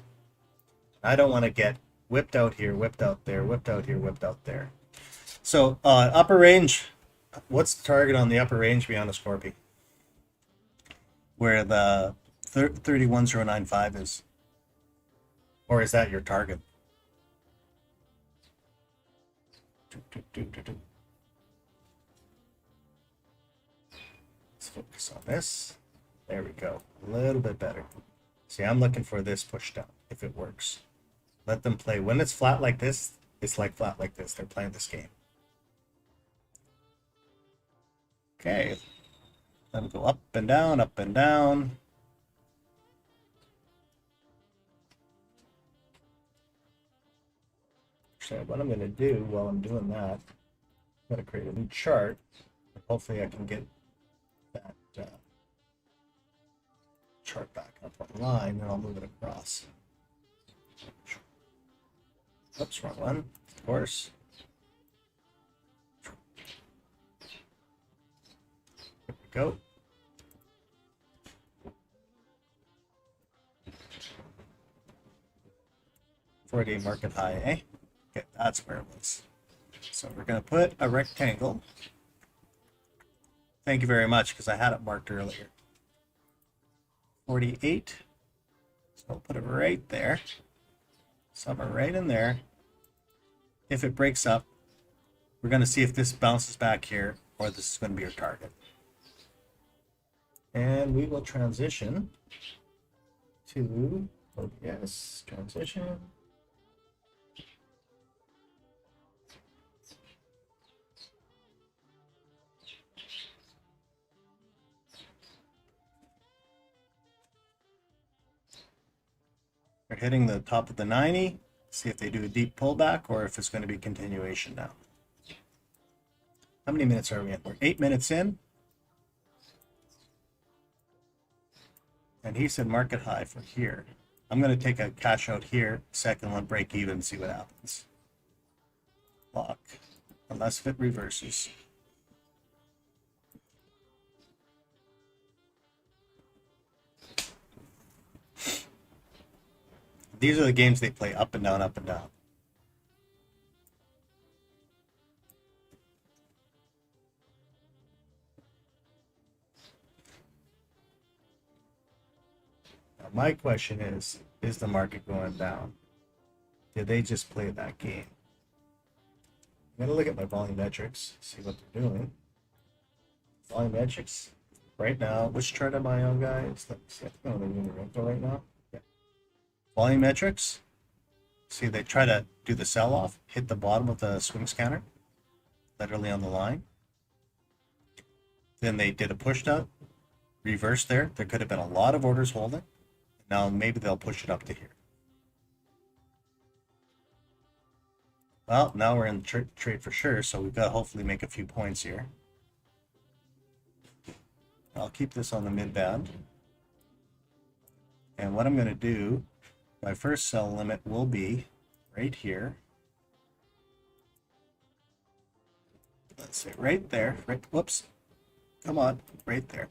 I don't want to get whipped out here, whipped out there, whipped out here, whipped out there. So upper range, what's the target on the upper range beyond the Scorpio? Where the 31095 is? Or is that your target? Let's focus on this. There we go. A little bit better. See, I'm looking for this push down, if it works. Let them play. When it's flat like this, it's like flat like this. They're playing this game. Okay. Let them go up and down, up and down. So what I'm going to do while I'm doing that, I'm going to create a new chart. Hopefully I can get that chart back up online, and I'll move it across. Oops, wrong one, of course. There we go. $4-day market high, eh? Okay, that's where it was. So we're going to put a rectangle. Thank you very much, because I had it marked earlier. 48. So I'll put it right there. Somewhere right in there. If it breaks up, we're going to see if this bounces back here or this is going to be your target. And we will transition to OBS transition. We're hitting the top of the 90. See if they do a deep pullback or if it's going to be continuation now. How many minutes are we in? We're 8 minutes in. And he said market high for here. I'm going to take a cash out here, second one, break even, see what happens. Lock, unless if it reverses. These are the games they play, up and down, up and down. Now my question is the market going down? Did they just play that game? I'm going to look at my volumetrics, see what they're doing. Volumetrics, right now, which chart am I on, guys? Let me see, I think I'm on the Unirenko right now. Yeah. Volumetrics, see they try to do the sell-off, hit the bottom of the swing scanner, literally on the line. Then they did a push up, reverse there. There could have been a lot of orders holding. Now maybe they'll push it up to here. Well, now we're in the trade for sure, so we've got to hopefully make a few points here. I'll keep this on the mid band. And what I'm going to do, my first sell limit will be right here. Let's say right there, right, whoops, come on, right there.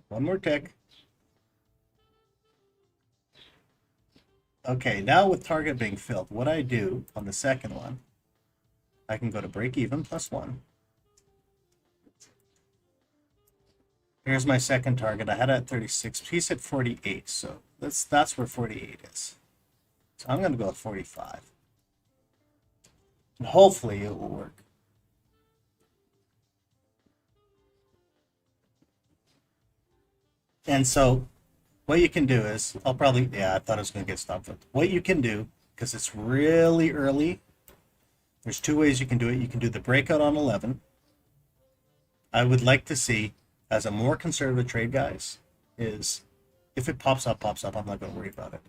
One more tick. Okay, now with target being filled, what I do on the second one, I can go to break even plus 1. Here's my second target. I had it at 36. He's at 48, so that's where 48 is. So I'm going to go with 45. And hopefully it will work. And so what you can do is, I thought it was going to get stopped. What you can do, because it's really early, there's 2 ways you can do it. You can do the breakout on 11. I would like to see, as a more conservative trade, guys, is if it pops up, I'm not going to worry about it.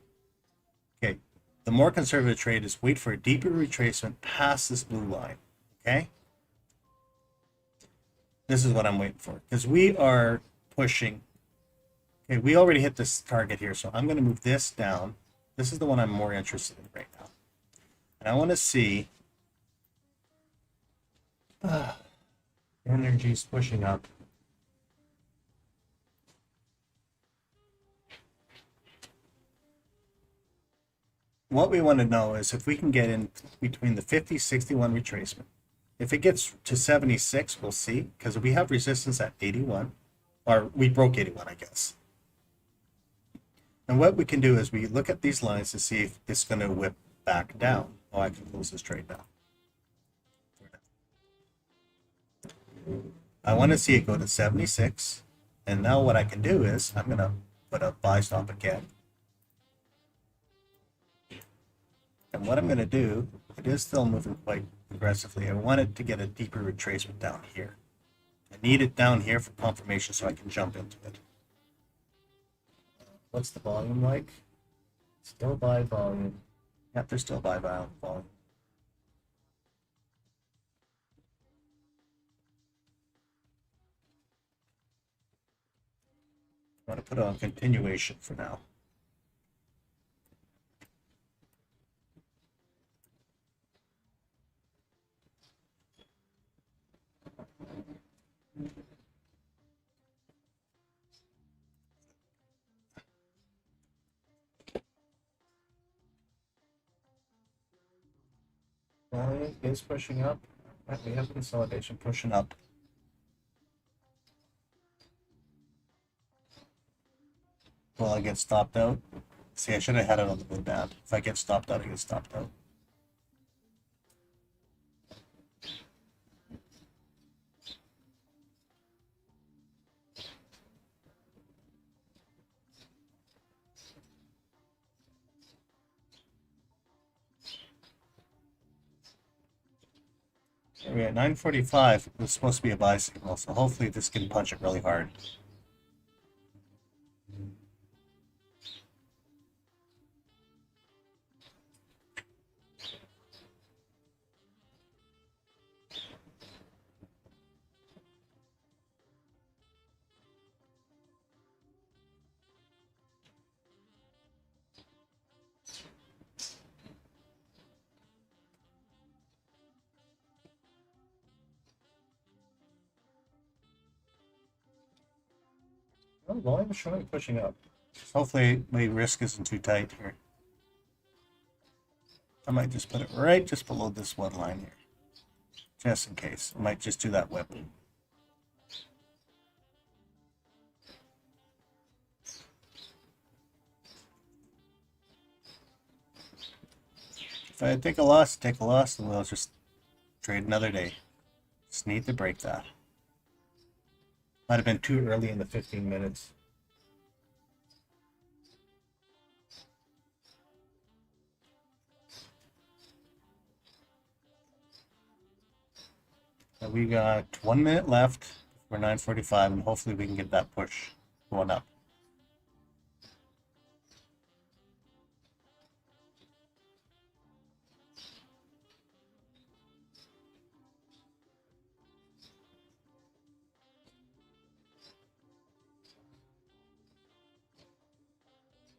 Okay, the more conservative trade is wait for a deeper retracement past this blue line. Okay, this is what I'm waiting for, because we are pushing. Okay, we already hit this target here, so I'm going to move this down. This is the one I'm more interested in right now. And I want to see energy's pushing up. What we want to know is if we can get in between the 50-61 retracement. If it gets to 76, we'll see, because we have resistance at 81, or we broke 81, I guess. And what we can do is we look at these lines to see if it's going to whip back down. Oh, I can close this trade now. I want to see it go to 76. And now what I can do is I'm going to put a buy stop again. And what I'm going to do, it is still moving quite aggressively. I want it to get a deeper retracement down here. I need it down here for confirmation so I can jump into it. What's the volume like? Still buy volume. Yep, there's still buy volume. I want to put it on continuation for now. Volume is pushing up. We have consolidation pushing up. Will I get stopped out? See, I should have had it on the mid band. If I get stopped out, I get stopped out. We're at 9:45. It was supposed to be a buy signal, so hopefully this can punch it really hard. Well, volume is showing pushing up. Hopefully my risk isn't too tight here. I might just put it right just below this one line here. Just in case. I might just do that whip. If I take a loss, and we'll just trade another day. Just need to break that. Might have been too early in the 15 minutes. And we got 1 minute left for 9:45, and hopefully we can get that push going up.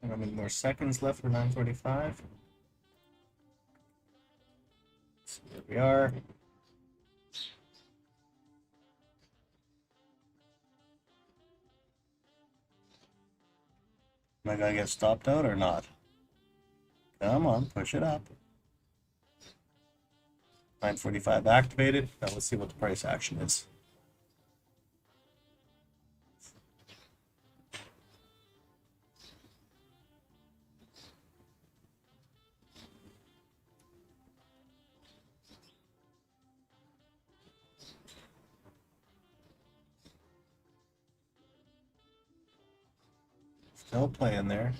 How many more seconds left for 9:45? So here we are. Am I gonna get stopped out or not? Come on, push it up. 9:45 activated. Now let's see what the price action is. Still playing there.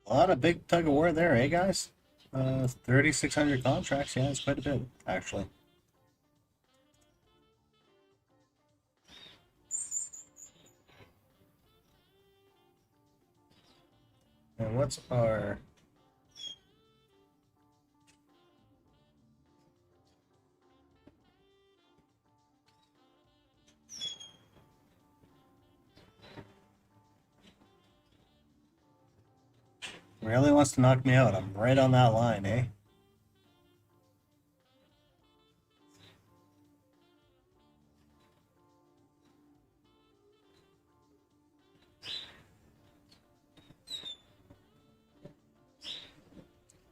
A lot of big tug of war there, eh, guys? 3,600 contracts. Yeah, it's quite a bit, actually. And what's our... Really wants to knock me out. I'm right on that line, eh?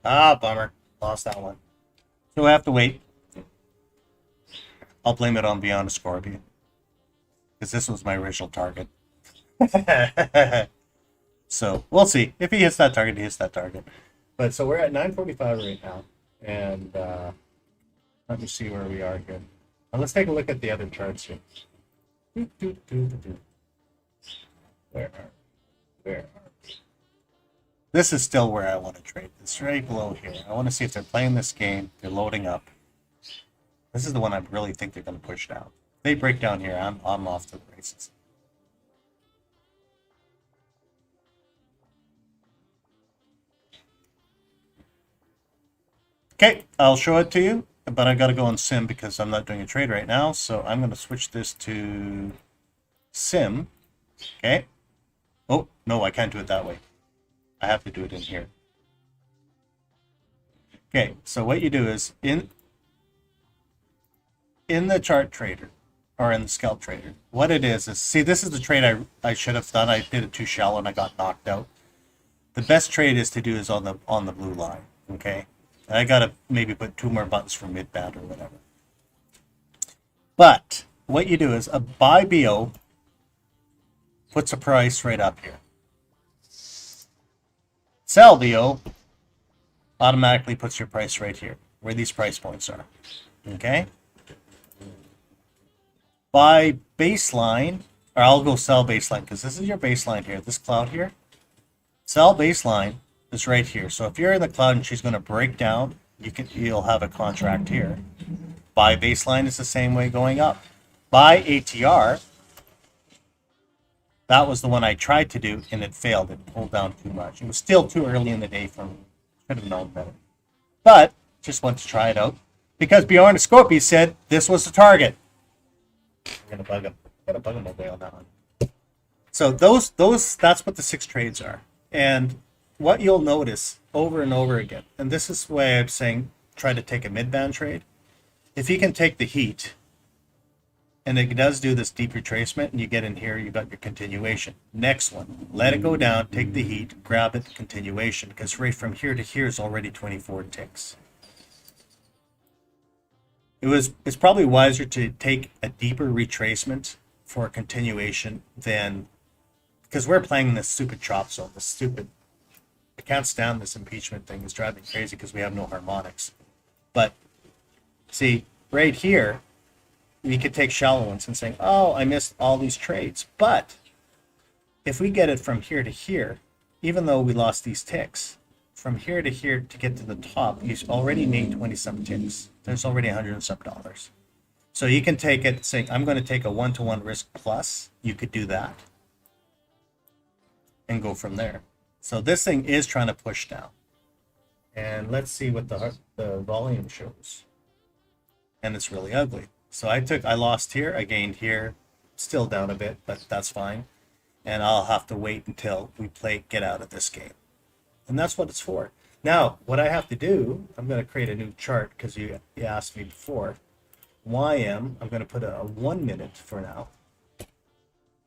Ah, bummer. Lost that one. So I have to wait. I'll blame it on Beyond a Scorpion. Because this was my original target. So we'll see. If he hits that target, he hits that target. But so we're at 9:45 right now. And let me see where we are here. Now let's take a look at the other charts here. Where are we? This is still where I want to trade. It's right below here. I want to see if they're playing this game. They're loading up. This is the one I really think they're going to push down. If they break down here, I'm off to the races. Okay, I'll show it to you, but I got to go on sim because I'm not doing a trade right now. So I'm going to switch this to sim. Okay. Oh, no, I can't do it that way. I have to do it in here. Okay, so what you do is in the chart trader or in the scalp trader, what it is see, this is the trade I should have done. I did it too shallow and I got knocked out. The best trade is to do is on the blue line. Okay, and I gotta maybe put 2 more buttons for mid band or whatever. But what you do is a buy BO puts a price right up here. Sell BO automatically puts your price right here, where these price points are. Okay? Buy baseline, or I'll go sell baseline, because this is your baseline here, this cloud here. Sell baseline is right here. So if you're in the cloud and she's going to break down, you'll have a contract here. Buy baseline is the same way going up. Buy ATR, that was the one I tried to do and it failed. It pulled down too much. It was still too early in the day for me. Could have known better. But just want to try it out because Bjorn Scorpio said this was the target. I'm gonna bug him. Gotta bug him away on that one. So those that's what the 6 trades are. And what you'll notice over and over again, and this is why I'm saying try to take a mid-band trade. If you can take the heat, and it does do this deep retracement, and you get in here, you got your continuation. Next one, let it go down, take the heat, grab it, continuation, because right from here to here is already 24 ticks. It's probably wiser to take a deeper retracement for a continuation than, because we're playing this stupid chop zone, this stupid I can't stand this impeachment thing. It's driving me crazy because we have no harmonics. But see, right here, we could take shallow ones and say, oh, I missed all these trades. But if we get it from here to here, even though we lost these ticks, from here to here to get to the top, he's already made 20 some ticks. There's already $100 and some. So you can take it, saying, I'm going to take a 1-to-1 risk plus. You could do that and go from there. So this thing is trying to push down. And let's see what the volume shows. And it's really ugly. So I lost here, I gained here, still down a bit, but that's fine. And I'll have to wait until we get out of this game. And that's what it's for. Now, what I have to do, I'm going to create a new chart because you asked me before. I'm going to put a 1 minute for now.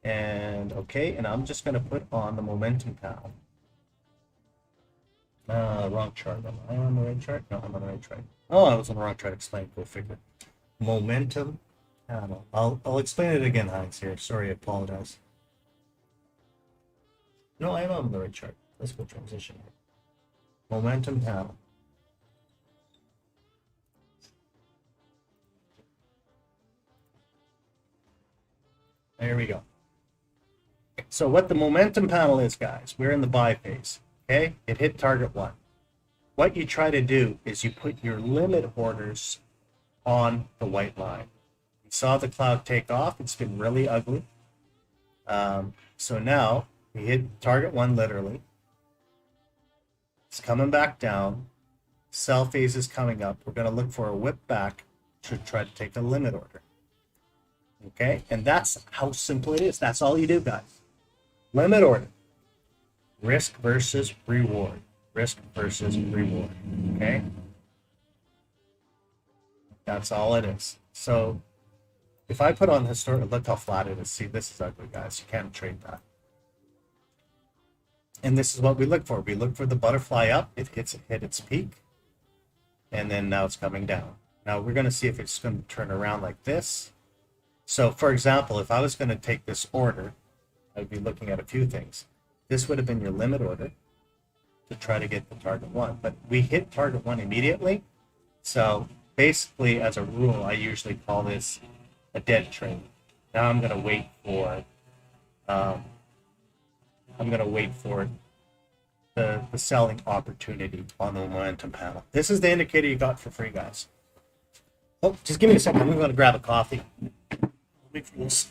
And okay, and I'm just going to put on the momentum panel. Wrong chart. Am I on the right chart? No, I'm on the right chart. Oh, I was on the wrong chart. Explain. Go figure. Momentum panel. I'll explain it again, Heinz, here. Sorry, I apologize. No, I am on the right chart. Let's go transition here. Momentum panel. There we go. So what the momentum panel is, guys, we're in the buy phase. Okay, it hit target 1. What you try to do is you put your limit orders on the white line. You saw the cloud take off. It's been really ugly. So now we hit target 1 literally. It's coming back down. Sell phase is coming up. We're going to look for a whip back to try to take a limit order. Okay, and that's how simple it is. That's all you do, guys. Limit order. Risk versus reward. Risk versus reward. Okay? That's all it is. So if I put on historical, look how flat it is. See, this is ugly, guys. You can't trade that. And this is what we look for. We look for the butterfly up. It hit its peak. And then now it's coming down. Now we're going to see if it's going to turn around like this. So for example, if I was going to take this order, I'd be looking at a few things. This would have been your limit order to try to get the target 1. But we hit target 1 immediately. So basically, as a rule, I usually call this a dead trade. Now I'm going to wait for the selling opportunity on the momentum panel. This is the indicator you got for free, guys. Oh, just give me a second. I'm going to grab a coffee. Wait for this.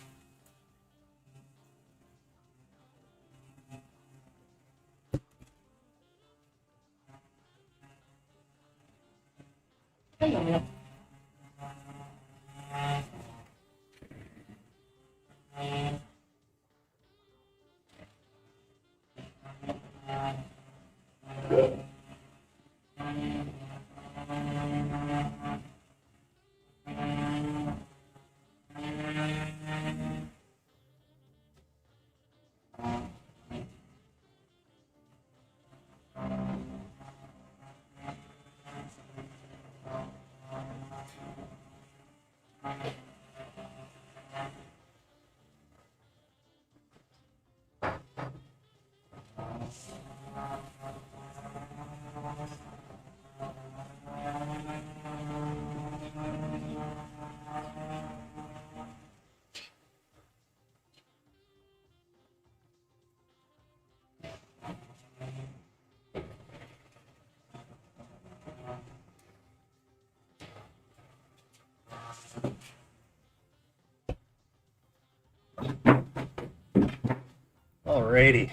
Alrighty.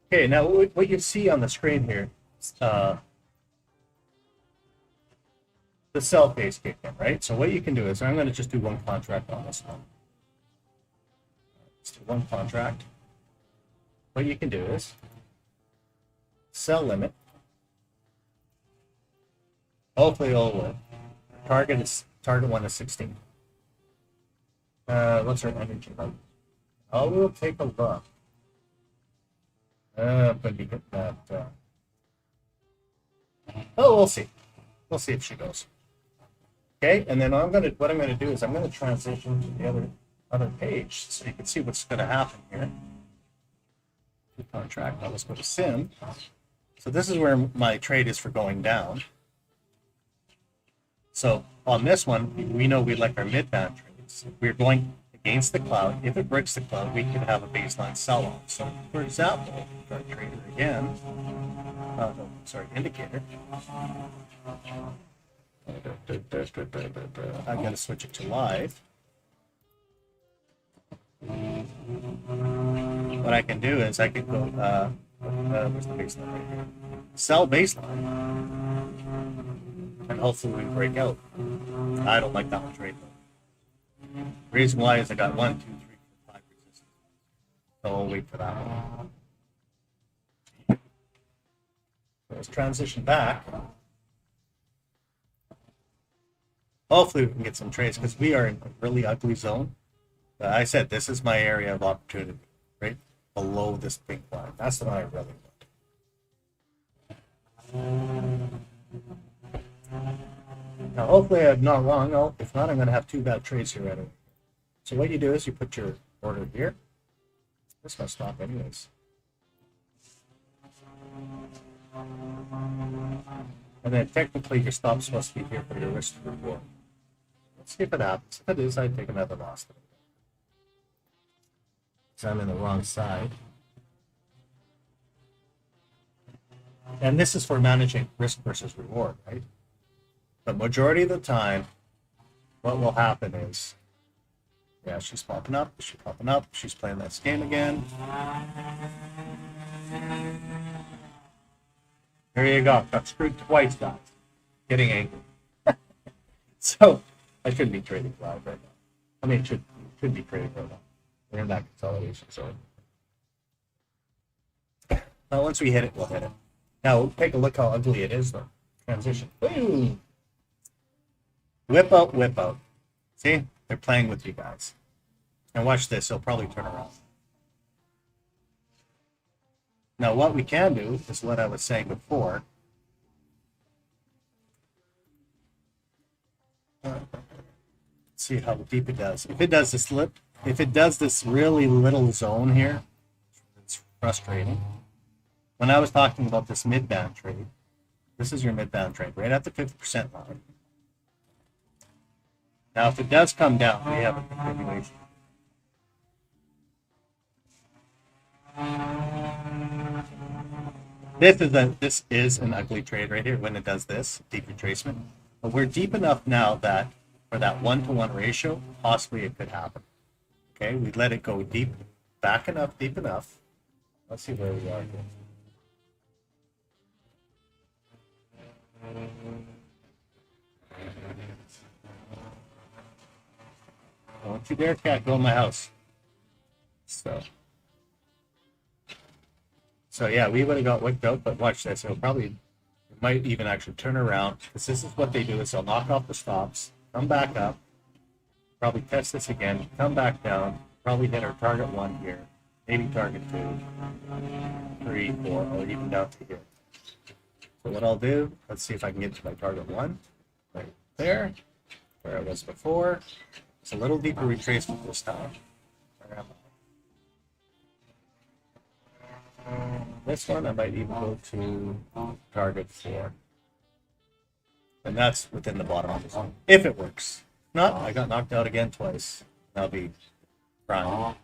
Okay, now what you see on the screen here, the sell phase kicked in, right? So what you can do is, I'm going to just do one contract on this one. Let's do one contract. What you can do is sell limit. Hopefully it'll work. Target 1 is 16. What's our energy level? Oh, we'll take a look. I'm going to be getting that. Oh, we'll see. We'll see if she goes. Okay, and then what I'm going to do is I'm going to transition to the other page so you can see what's going to happen here. Contract. Now let's go to sim. So this is where my trade is for going down. So on this one, we know we like our mid-band trades. If we're going against the cloud. If it breaks the cloud, we could have a baseline sell-off. So for example, our trader again, no, sorry, indicator. I gotta switch it to live. What I can do is I can go, where's the baseline right here? Sell baseline. And hopefully we break out. I don't like that one trade though. The reason why is I got 1, 2, 3, 4, 5 resistance. So I'll wait for that one. So let's transition back. Hopefully we can get some trades because we are in a really ugly zone. I said this is my area of opportunity, right below this big line. That's the one I really want. Now, hopefully I'm not wrong. No, if not, I'm going to have 2 bad trades here anyway. So what you do is you put your order here. This must stop anyways. And then technically your stop's supposed to be here for your risk to reward. Let's see if it happens. If it is, I'd take another loss. So I'm in the wrong side. And this is for managing risk versus reward, right? But majority of the time, what will happen is, yeah, she's popping up, she's playing that game again. There you go. Got screwed twice, guys. Getting angry. So I shouldn't be trading live right now. I mean, should be trading right now. We're in that consolidation zone. Now, once we hit it, we'll hit it. Now, we'll take a look how ugly it is, though. Transition. Boom! Whip out, whip out. See? They're playing with you guys. And watch this. It'll probably turn around. Now, what we can do is what I was saying before. Let's see how deep it does. If it does this lip, if it does this really little zone here, it's frustrating. When I was talking about this mid-band trade, this is your mid-band trade, right at the 50% line. Now, if it does come down, we have a continuation. This is an ugly trade right here when it does this deep retracement. But we're deep enough now that for that 1-to-1 ratio, possibly it could happen. Okay, we let it go deep, back enough, deep enough. Let's see where we are here. Don't you dare, cat, go in my house. So yeah, we would have got whipped out, but watch this. It might even actually turn around, because this is what they do is they'll knock off the stops, come back up, probably test this again, come back down, probably hit our target 1 here, maybe target 2, 3, 4, or even down to here. So what I'll do, let's see if I can get to my target 1, right there, where I was before. It's a little deeper retracement this time. Where am I? This one, I might even go to target 4. And that's within the bottom of the zone, if it works. If not, I got knocked out again twice. I'll be crying.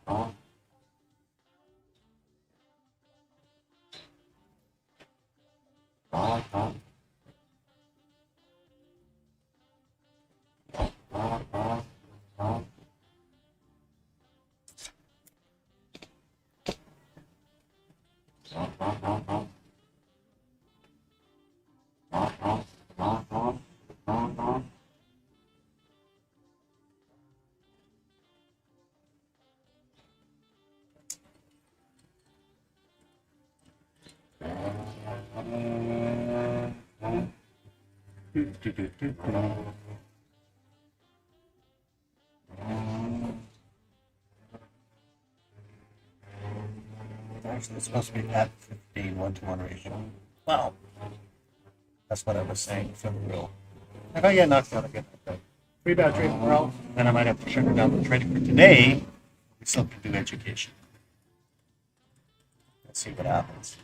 Actually, it's supposed to be at 15, 1-to-1 ratio. Wow. That's what I was saying for the real. If I get knocked out again, okay. 3 bad trades in a row, then I might have to shut down the trading for today. We still can do education. Let's see what happens.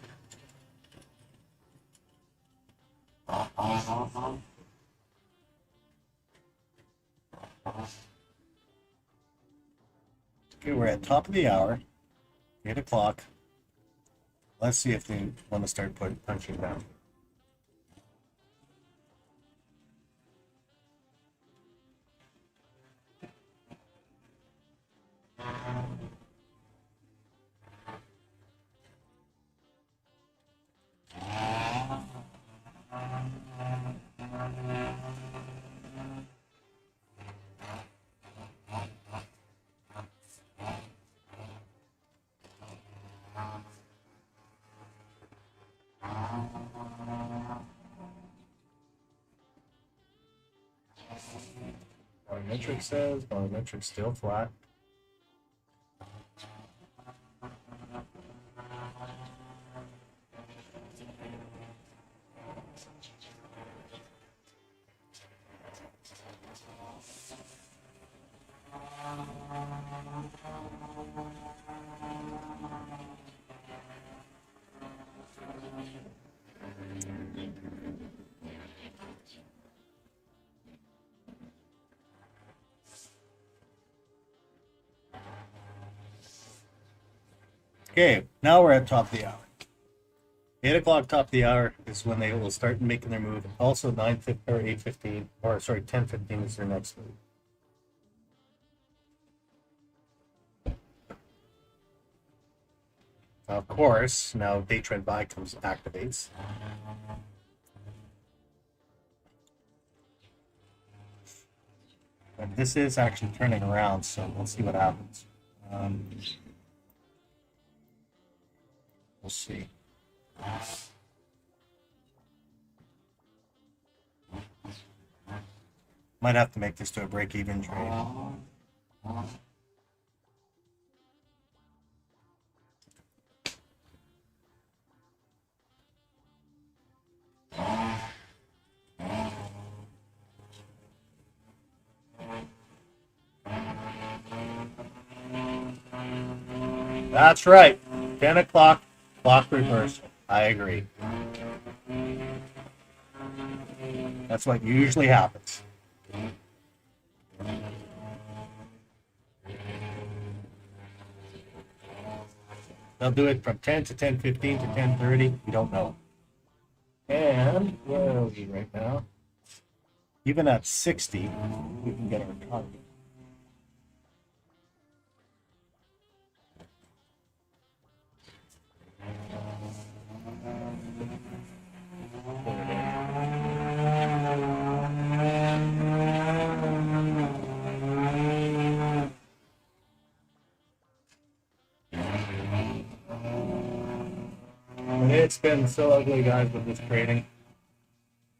Okay, we're at top of the hour, 8 o'clock. Let's see if they want to start punching down. Volumetric says volumetric still flat. Okay, now we're at top of the hour. 8 o'clock top of the hour is when they will start making their move. Also 9:50 or 8:15, or sorry, 10:15 is their next move. Now, of course, now day trend buy activates. But this is actually turning around, so we'll see what happens. We'll see. Might have to make this to a break-even trade. That's right. 10 o'clock, clock reversal. I agree. That's what usually happens. They'll do it from 10 to 10:15 to 10:30. We don't know. And where are we right now? Even at 60, we can get our target. It's been so ugly, guys, with this trading.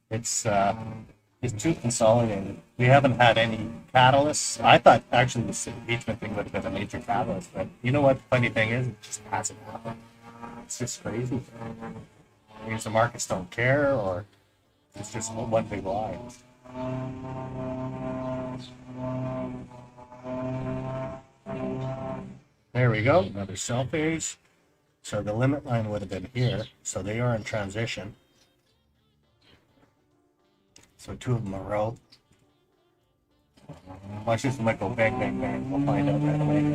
It's too consolidated. We haven't had any catalysts. I thought actually this impeachment thing would have been a major catalyst, but you know what the funny thing is? It just hasn't happened. It's just crazy. Means the markets don't care, or it's just one big lie. There we go, another sell phase. So the limit line would have been here. So they are in transition. So two of them are out. Watch this, might go bang, bang, bang. We'll find out right away.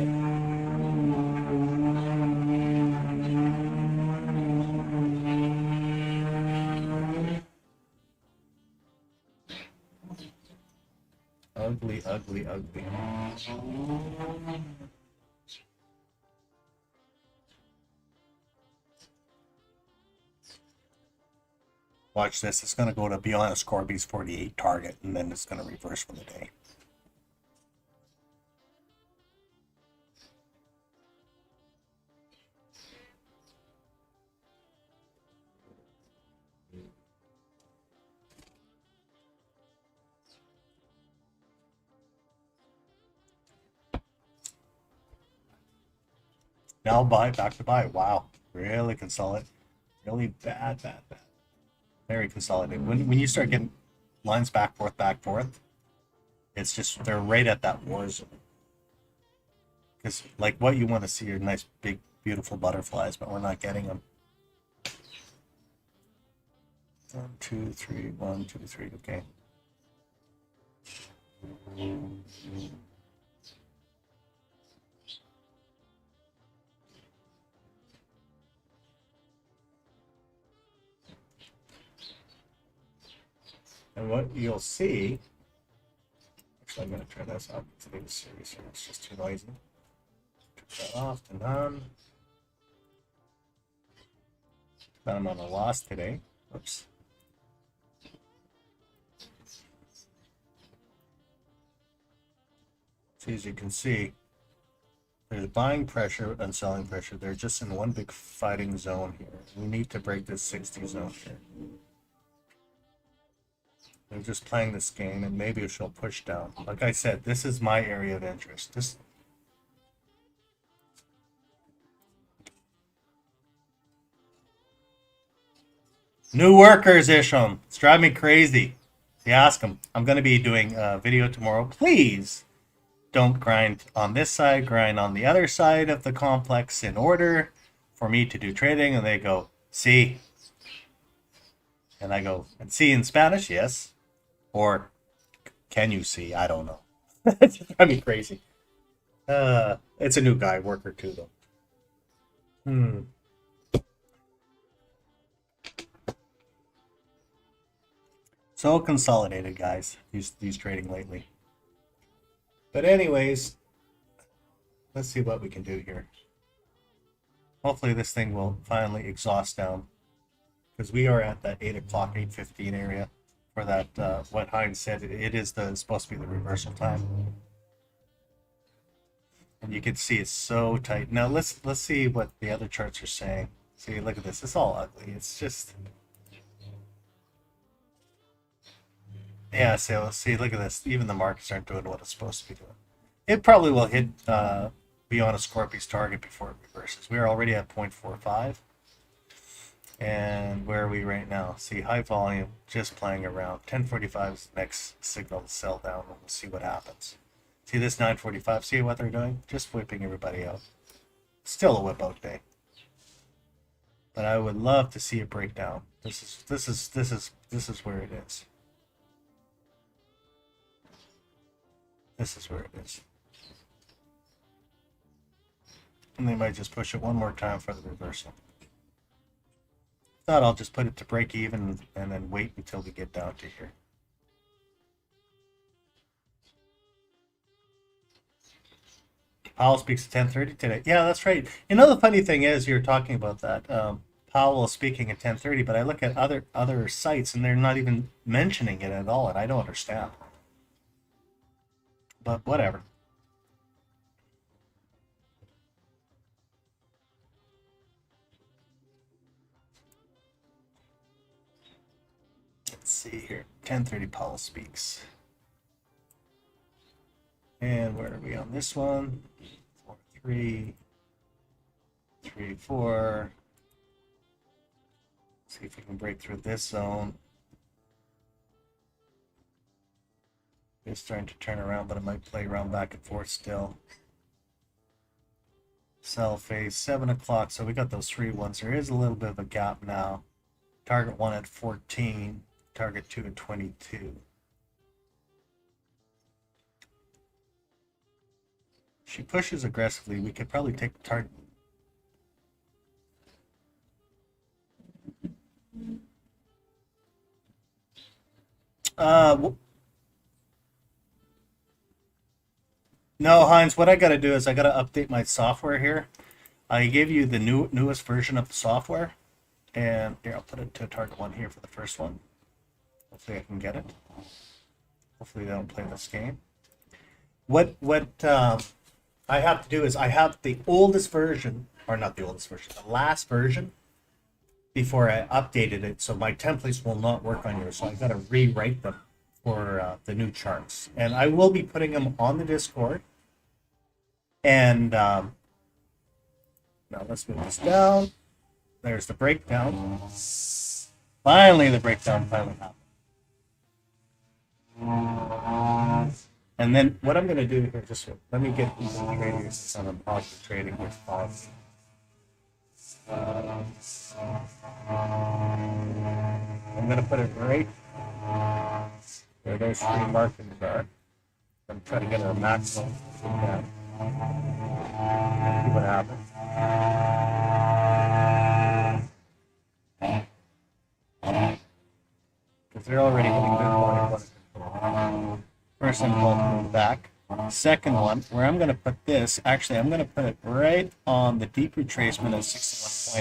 Ugly, ugly, ugly. Watch this. It's going to go to be on a Scorby's 48 target, and then it's going to reverse for the day. Now buy, back to buy. Wow. Really consolidate. Really bad, bad, bad. Very consolidated. When you start getting lines back, forth, it's just, they're right at that war zone. Because like what you want to see are nice big beautiful butterflies, but we're not getting them. 1, 2, 3, 1, 2, 3, okay. And what you'll see, actually I'm going to turn this up to the series here, it's just too noisy. Turn that off to none. But I'm on a loss today. Oops. So as you can see, there's buying pressure and selling pressure. They're just in one big fighting zone here. We need to break this 60 zone here. They're just playing this game, and maybe she'll push down. Like I said, this is my area of interest. This new workers, Isham. It's driving me crazy. You ask them. I'm going to be doing a video tomorrow. Please don't grind on this side, grind on the other side of the complex in order for me to do trading. And they go, see. And I go, and see in Spanish, yes. Or can you see? I don't know. It's driving me crazy. It's a new guy, worker too, though. So consolidated, guys. These trading lately. But anyways, let's see what we can do here. Hopefully this thing will finally exhaust down, because we are at that 8 o'clock, 8:15 area for that. What Heinz said, it is supposed to be the reversal time, and you can see it's so tight. Now let's see what the other charts are saying. See, look at this. It's all ugly. It's just. Yeah, so let's see, look at this. Even the markets aren't doing what it's supposed to be doing. It probably will hit beyond a Scorpio's target before it reverses. We are already at 0.45. And where are we right now? See, high volume, just playing around. 1045 is the next signal to sell down, and we'll see what happens. See this 945, see what they're doing? Just whipping everybody out. Still a whip out day. But I would love to see it break down. This is where it is. This is where it is. And they might just push it one more time for the reversal. Thought I'll just put it to break even and then wait until we get down to here. Powell speaks at 10:30 today. Yeah, that's right. You know, the funny thing is, you're talking about that. Powell is speaking at 10:30, but I look at other sites and they're not even mentioning it at all, and I don't understand. But whatever. Let's see here. 10:30 Powell speaks. And where are we on this one? 4, 3, 3, 4. See if we can break through this zone. It's starting to turn around, but it might play around back and forth still. Sell phase 7 o'clock. So we got those 3 ones. There is a little bit of a gap now. Target 1 at 14. Target 2 at 22. She pushes aggressively. We could probably take the target. No, Heinz, what I got to do is I got to update my software here. I gave you the newest version of the software. And here, I'll put it to target 1 here for the first one. Hopefully I can get it. Hopefully they don't play this game. What I have to do is I have the oldest version, or not the oldest version, the last version before I updated it. So my templates will not work on yours. So I got to rewrite them for the new charts. And I will be putting them on the Discord. And now let's move this down. There's the breakdown. Finally, the breakdown finally happened. And then what I'm going to do here, just let me get these traders on a positive trading with policy. I'm going to put it right where those three markings are. I'm trying to get a maximum. Yeah. See what happens. Because they're already hitting good point. First impulse move back. Second one, where I'm going to put this, actually, I'm going to put it right on the deep retracement of 61.8%. I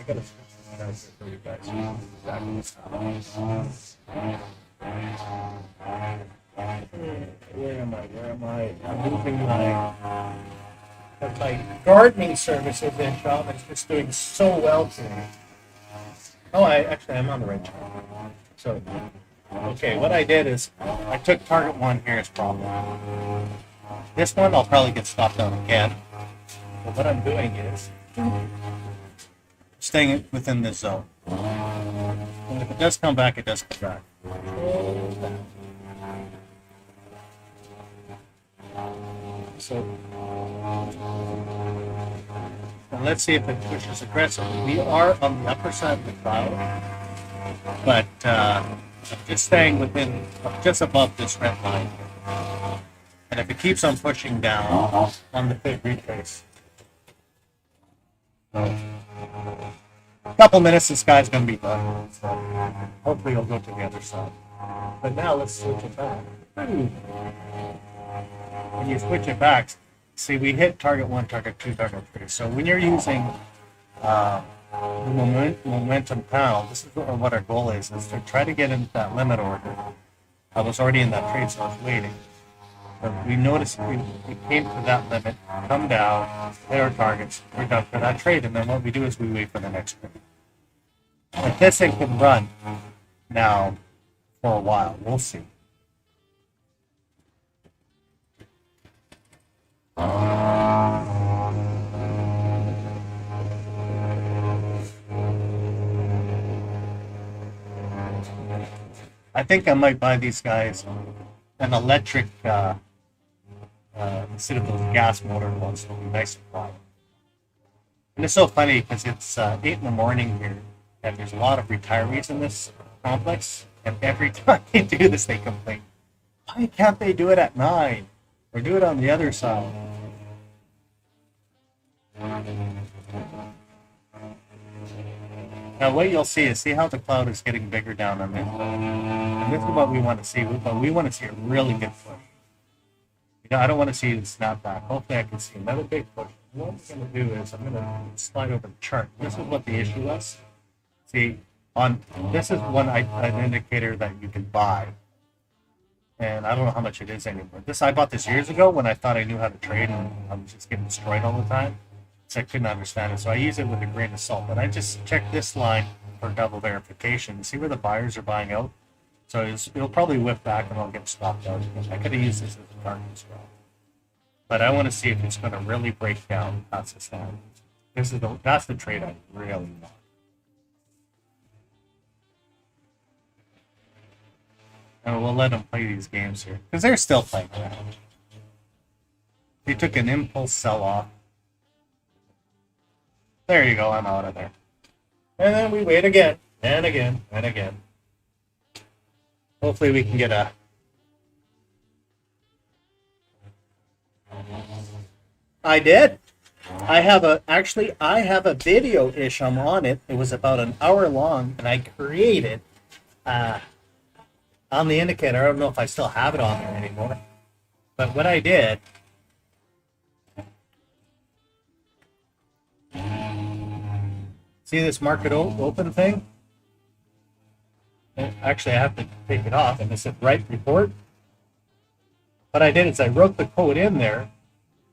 got to switch this guys here for you guys. Exactly what's happening. Where am I? Where am I? I'm moving my gardening services in shop. It's just doing so well today. Oh, I'm on the right channel. So, okay, what I did is I took target one here as problem. This one I'll probably get stopped on again. But what I'm doing is staying within this zone. And if it does come back, it does come back. So, and let's see if it pushes aggressively. We are on the upper side of the cloud, but just staying within, just above this red line. And if it keeps on pushing down on the fig retrace, so, a couple minutes, this guy's going to be done. So hopefully he'll go to the other side. But now let's switch it back. When you switch it back, see, we hit target one, target two, target three. So when you're using the momentum panel, this is what our goal is to try to get into that limit order. I was already in that trade, so I was waiting. But we noticed we came to that limit, come down, hit our targets, we're done for that trade, and then what we do is we wait for the next trade. If this thing can run now for a while, we'll see. I think I might buy these guys an electric instead of those gas motor ones. It'll be nice and quiet. And it's so funny because it's 8 in the morning here, and there's a lot of retirees in this complex. And every time they do this, they complain, "Why can't they do it at 9 or do it on the other side?" Now, what you'll see how the cloud is getting bigger down on it. And this is what we want to see. But we want to see a really good push. I don't want to see it snap back. Hopefully I can see another big push. What I'm going to do is I'm going to slide over the chart. This is what the issue was. See, this is an indicator that you can buy. And I don't know how much it is anymore. I bought this years ago when I thought I knew how to trade and I was just getting destroyed all the time. So I couldn't understand it. So I use it with a grain of salt. But I just check this line for double verification and see where the buyers are buying out. So it'll probably whip back and I'll get stopped out. I could have used this as a target as well. But I want to see if it's going to really break down past this line. That's the trade I really want. And we'll let them play these games here. Because they're still playing around. They took an impulse sell-off. There you go, I'm out of there. And then we wait again, and again, and again. Hopefully we can get a... I did. I have a video-ish. I'm on it. It was about an hour long, and I created on the indicator. I don't know if I still have it on there anymore. But what I did... See this market open thing? Actually, I have to take it off, and it said right report. What I did is I wrote the code in there,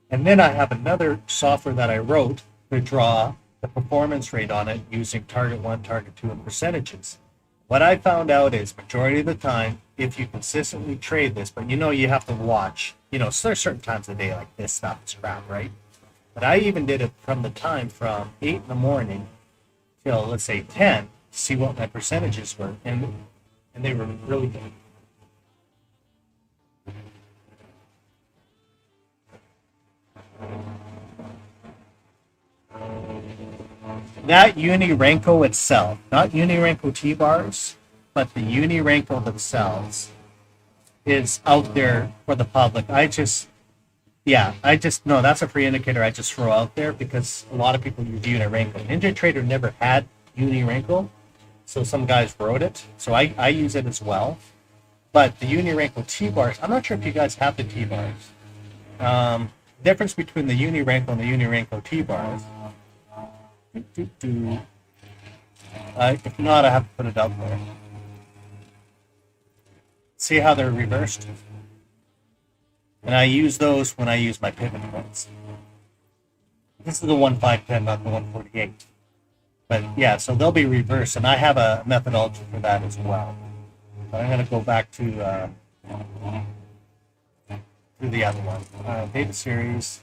and then I have another software that I wrote to draw the performance rate on it using target 1, target 2, and percentages. What I found out is majority of the time, if you consistently trade this, but you have to watch, so there's certain times of the day like this stuff is crap, right? But I even did it from the time from 8 in the morning till, let's say, 10, to see what my percentages were, and they were really good. that Uni-Renko itself, not Uni-Renko T-bars, but the Uni-Renko themselves is out there for the public. No, that's a free indicator I just throw out there because a lot of people use Uni-Renko. Ninja Trader never had Uni-Renko, so some guys wrote it. So I use it as well. But the Uni-Renko T-bars, I'm not sure if you guys have the T-bars. Difference between the Uni-Renko and the Uni-Renko T-bars. If not, I have to put it up there. See how they're reversed? And I use those when I use my pivot points. This is the 1510, not the 148. But yeah, so they'll be reversed, and I have a methodology for that as well. But I'm going to go back to the other one. Data series,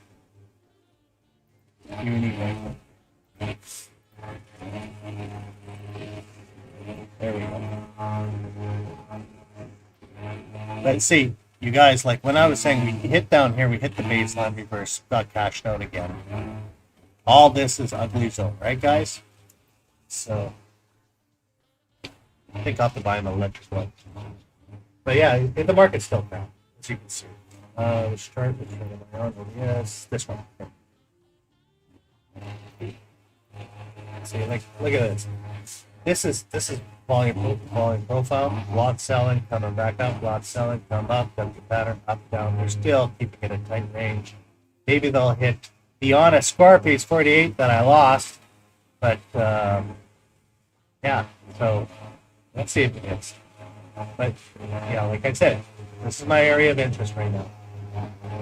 Uni-Renko. There we go. Let's see. You guys, like when I was saying we hit down here, we hit the baseline reverse, got cashed out again. All this is ugly zone, right, guys? So I think I'll have to buy an electric light. But yeah, the market's still down, as you can see. Which chart am I on? Yes, this one. See, like, look at this. This is volume profile. Lot selling, coming back up. Lot selling, come up. W pattern, up, down. They're still keeping it in tight range. Maybe they'll hit the honest Scorpius 48 that I lost. But yeah, so let's see if it hits. But yeah, like I said, this is my area of interest right now.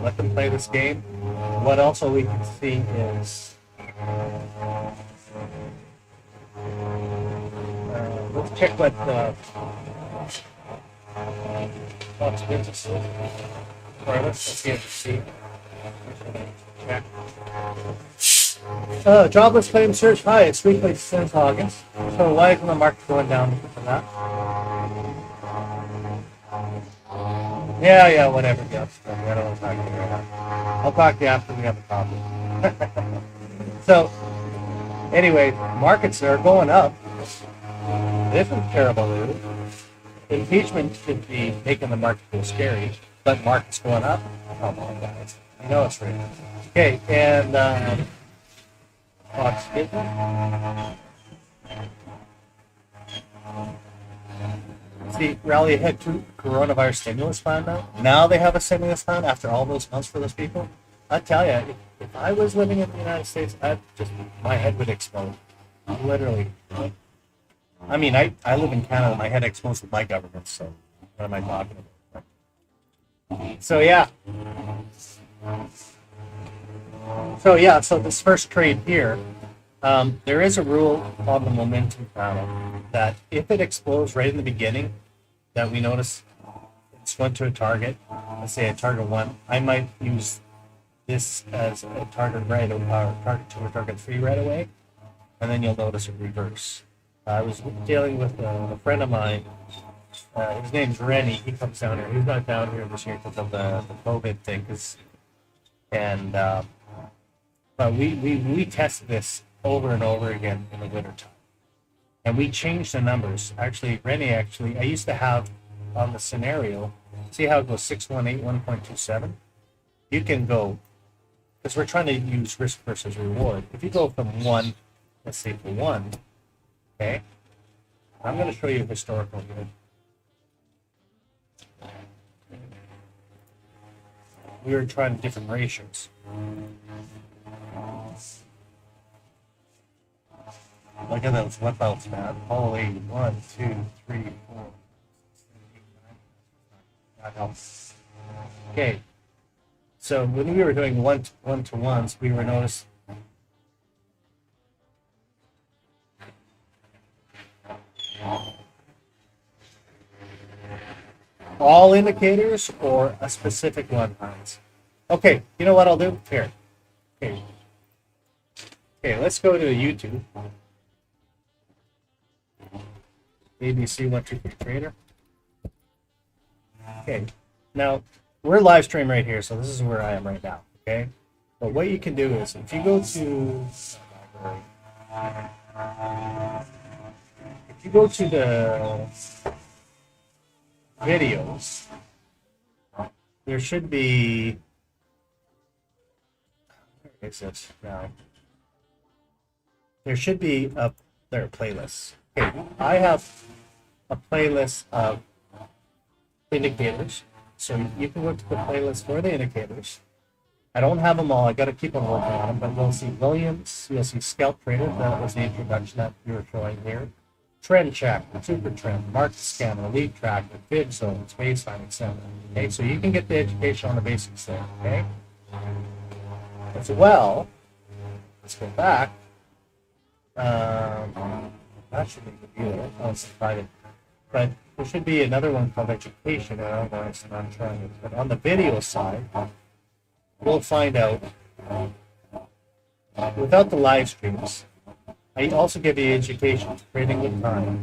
Let them play this game. What also we can see is let's check what Fox Business is. Let's see if see. Check. Jobless claim surge highest weekly since August. So why isn't the market going down from that? Yeah, whatever. Yeah, I don't want to talk to you right now. I'll talk to you after we have a coffee. So, anyway, markets are going up. This is terrible news. Impeachment should be making the market feel scary, but market's going up. Come on, guys. I know it's real. Okay, and Fox Business. See, rally ahead to coronavirus stimulus fund now. Now they have a stimulus fund after all those months for those people. I tell you, if I was living in the United States, my head would explode. Literally. I mean, I live in Canada. My head explodes with my government. So what am I talking about? So yeah. So this first trade here, there is a rule on the momentum panel that if it explodes right in the beginning, that we notice it's went to a target, let's say a target 1, I might use this as a target right away, or target 2 or target 3 right away, and then you'll notice a reverse. I was dealing with a friend of mine. His name's Rennie. He comes down here. He's not down here this year because of the COVID thing. But we tested this over and over again in the wintertime. And we changed the numbers. Actually, I used to have on the scenario, see how it goes 6181.27? You can go, because we're trying to use risk versus reward. If you go from 1, let's say for 1, okay, I'm going to show you historical here. We were trying different ratios. Look at those whip outs, man. Holy 1, 2, 3, 4, 6, 7, 8, 9. That helps. Okay. So when we were doing one-to-ones, we were noticing all indicators or a specific one, Hans? Okay, you know what I'll do? Here. Okay, let's go to YouTube. ABC123Trader. Okay, now we're live stream right here, so this is where I am right now. Okay, but what you can do is if you go to library, if you go to the videos, there should be, where is it now? There should be a playlist. Okay, I have a playlist of indicators, so you can go to the playlist for the indicators. I don't have them all. I got to keep on working on them, but you'll see Williams, you'll see scalp trader. That was the introduction that you were showing here. Trend check, super trend, market scanner, lead tracker, bid zones, baseline, etc. Okay, so you can get the education on the basics there. Okay. As well, let's go back. That should be the viewer. Oh, it's private. But there should be another one called education. I don't know. It's not trying it. But on the video side, we'll find out. Without the live streams, I also give you education, trading with time.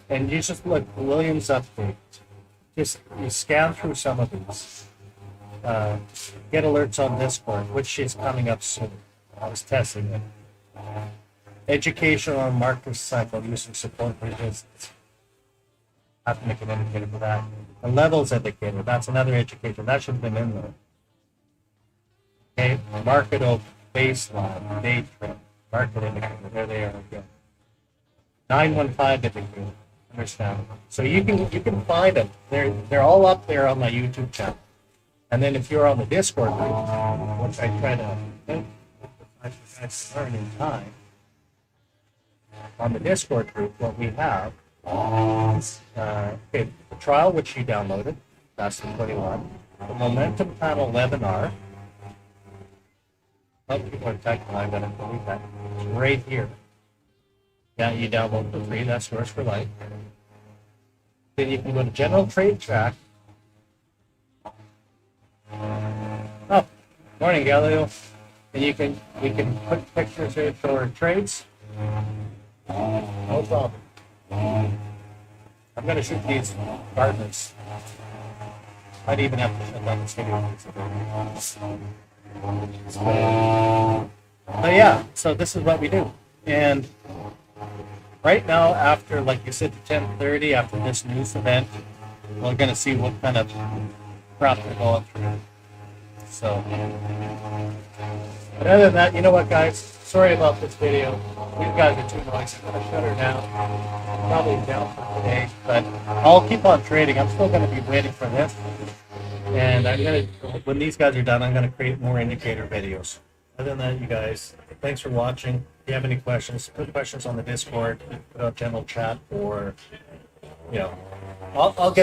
And you just look, Williams update. Just you scan through some of these. Get alerts on Discord, which is coming up soon. I was testing it. Education on market cycle using support resistance. I have to make an indicator for that. A levels indicator, that's another education. That should have been in there. Okay, market open, baseline, day trend, market indicator. There they are again. 915 indicator. Understand? So you can find them. They're all up there on my YouTube channel. And then if you're on the Discord group, which I try to learn in time, on the Discord group, what we have is okay, the trial which you downloaded, that's the 21, the momentum panel webinar. Oh, people are technical, I gotta delete that. It's right here. Yeah, you download for free, that's yours for life. Then you can go to General Trade Track. Oh, morning, Galileo. And we can put pictures in for trades. No problem. I'm gonna shoot these gardeners. Might even have to shut down this video. But yeah, so this is what we do. And right now, after, like you said, 10:30, after this news event, we're gonna see what kind of crap they're going through. So, but other than that, you know what, guys? Sorry about this video. You guys are too noisy. I'm gonna shut her down. Probably down for today, but I'll keep on trading. I'm still gonna be waiting for this, and I'm gonna, when these guys are done, I'm gonna create more indicator videos. Other than that, you guys, thanks for watching. If you have any questions, put questions on the Discord, put out general chat, or I'll get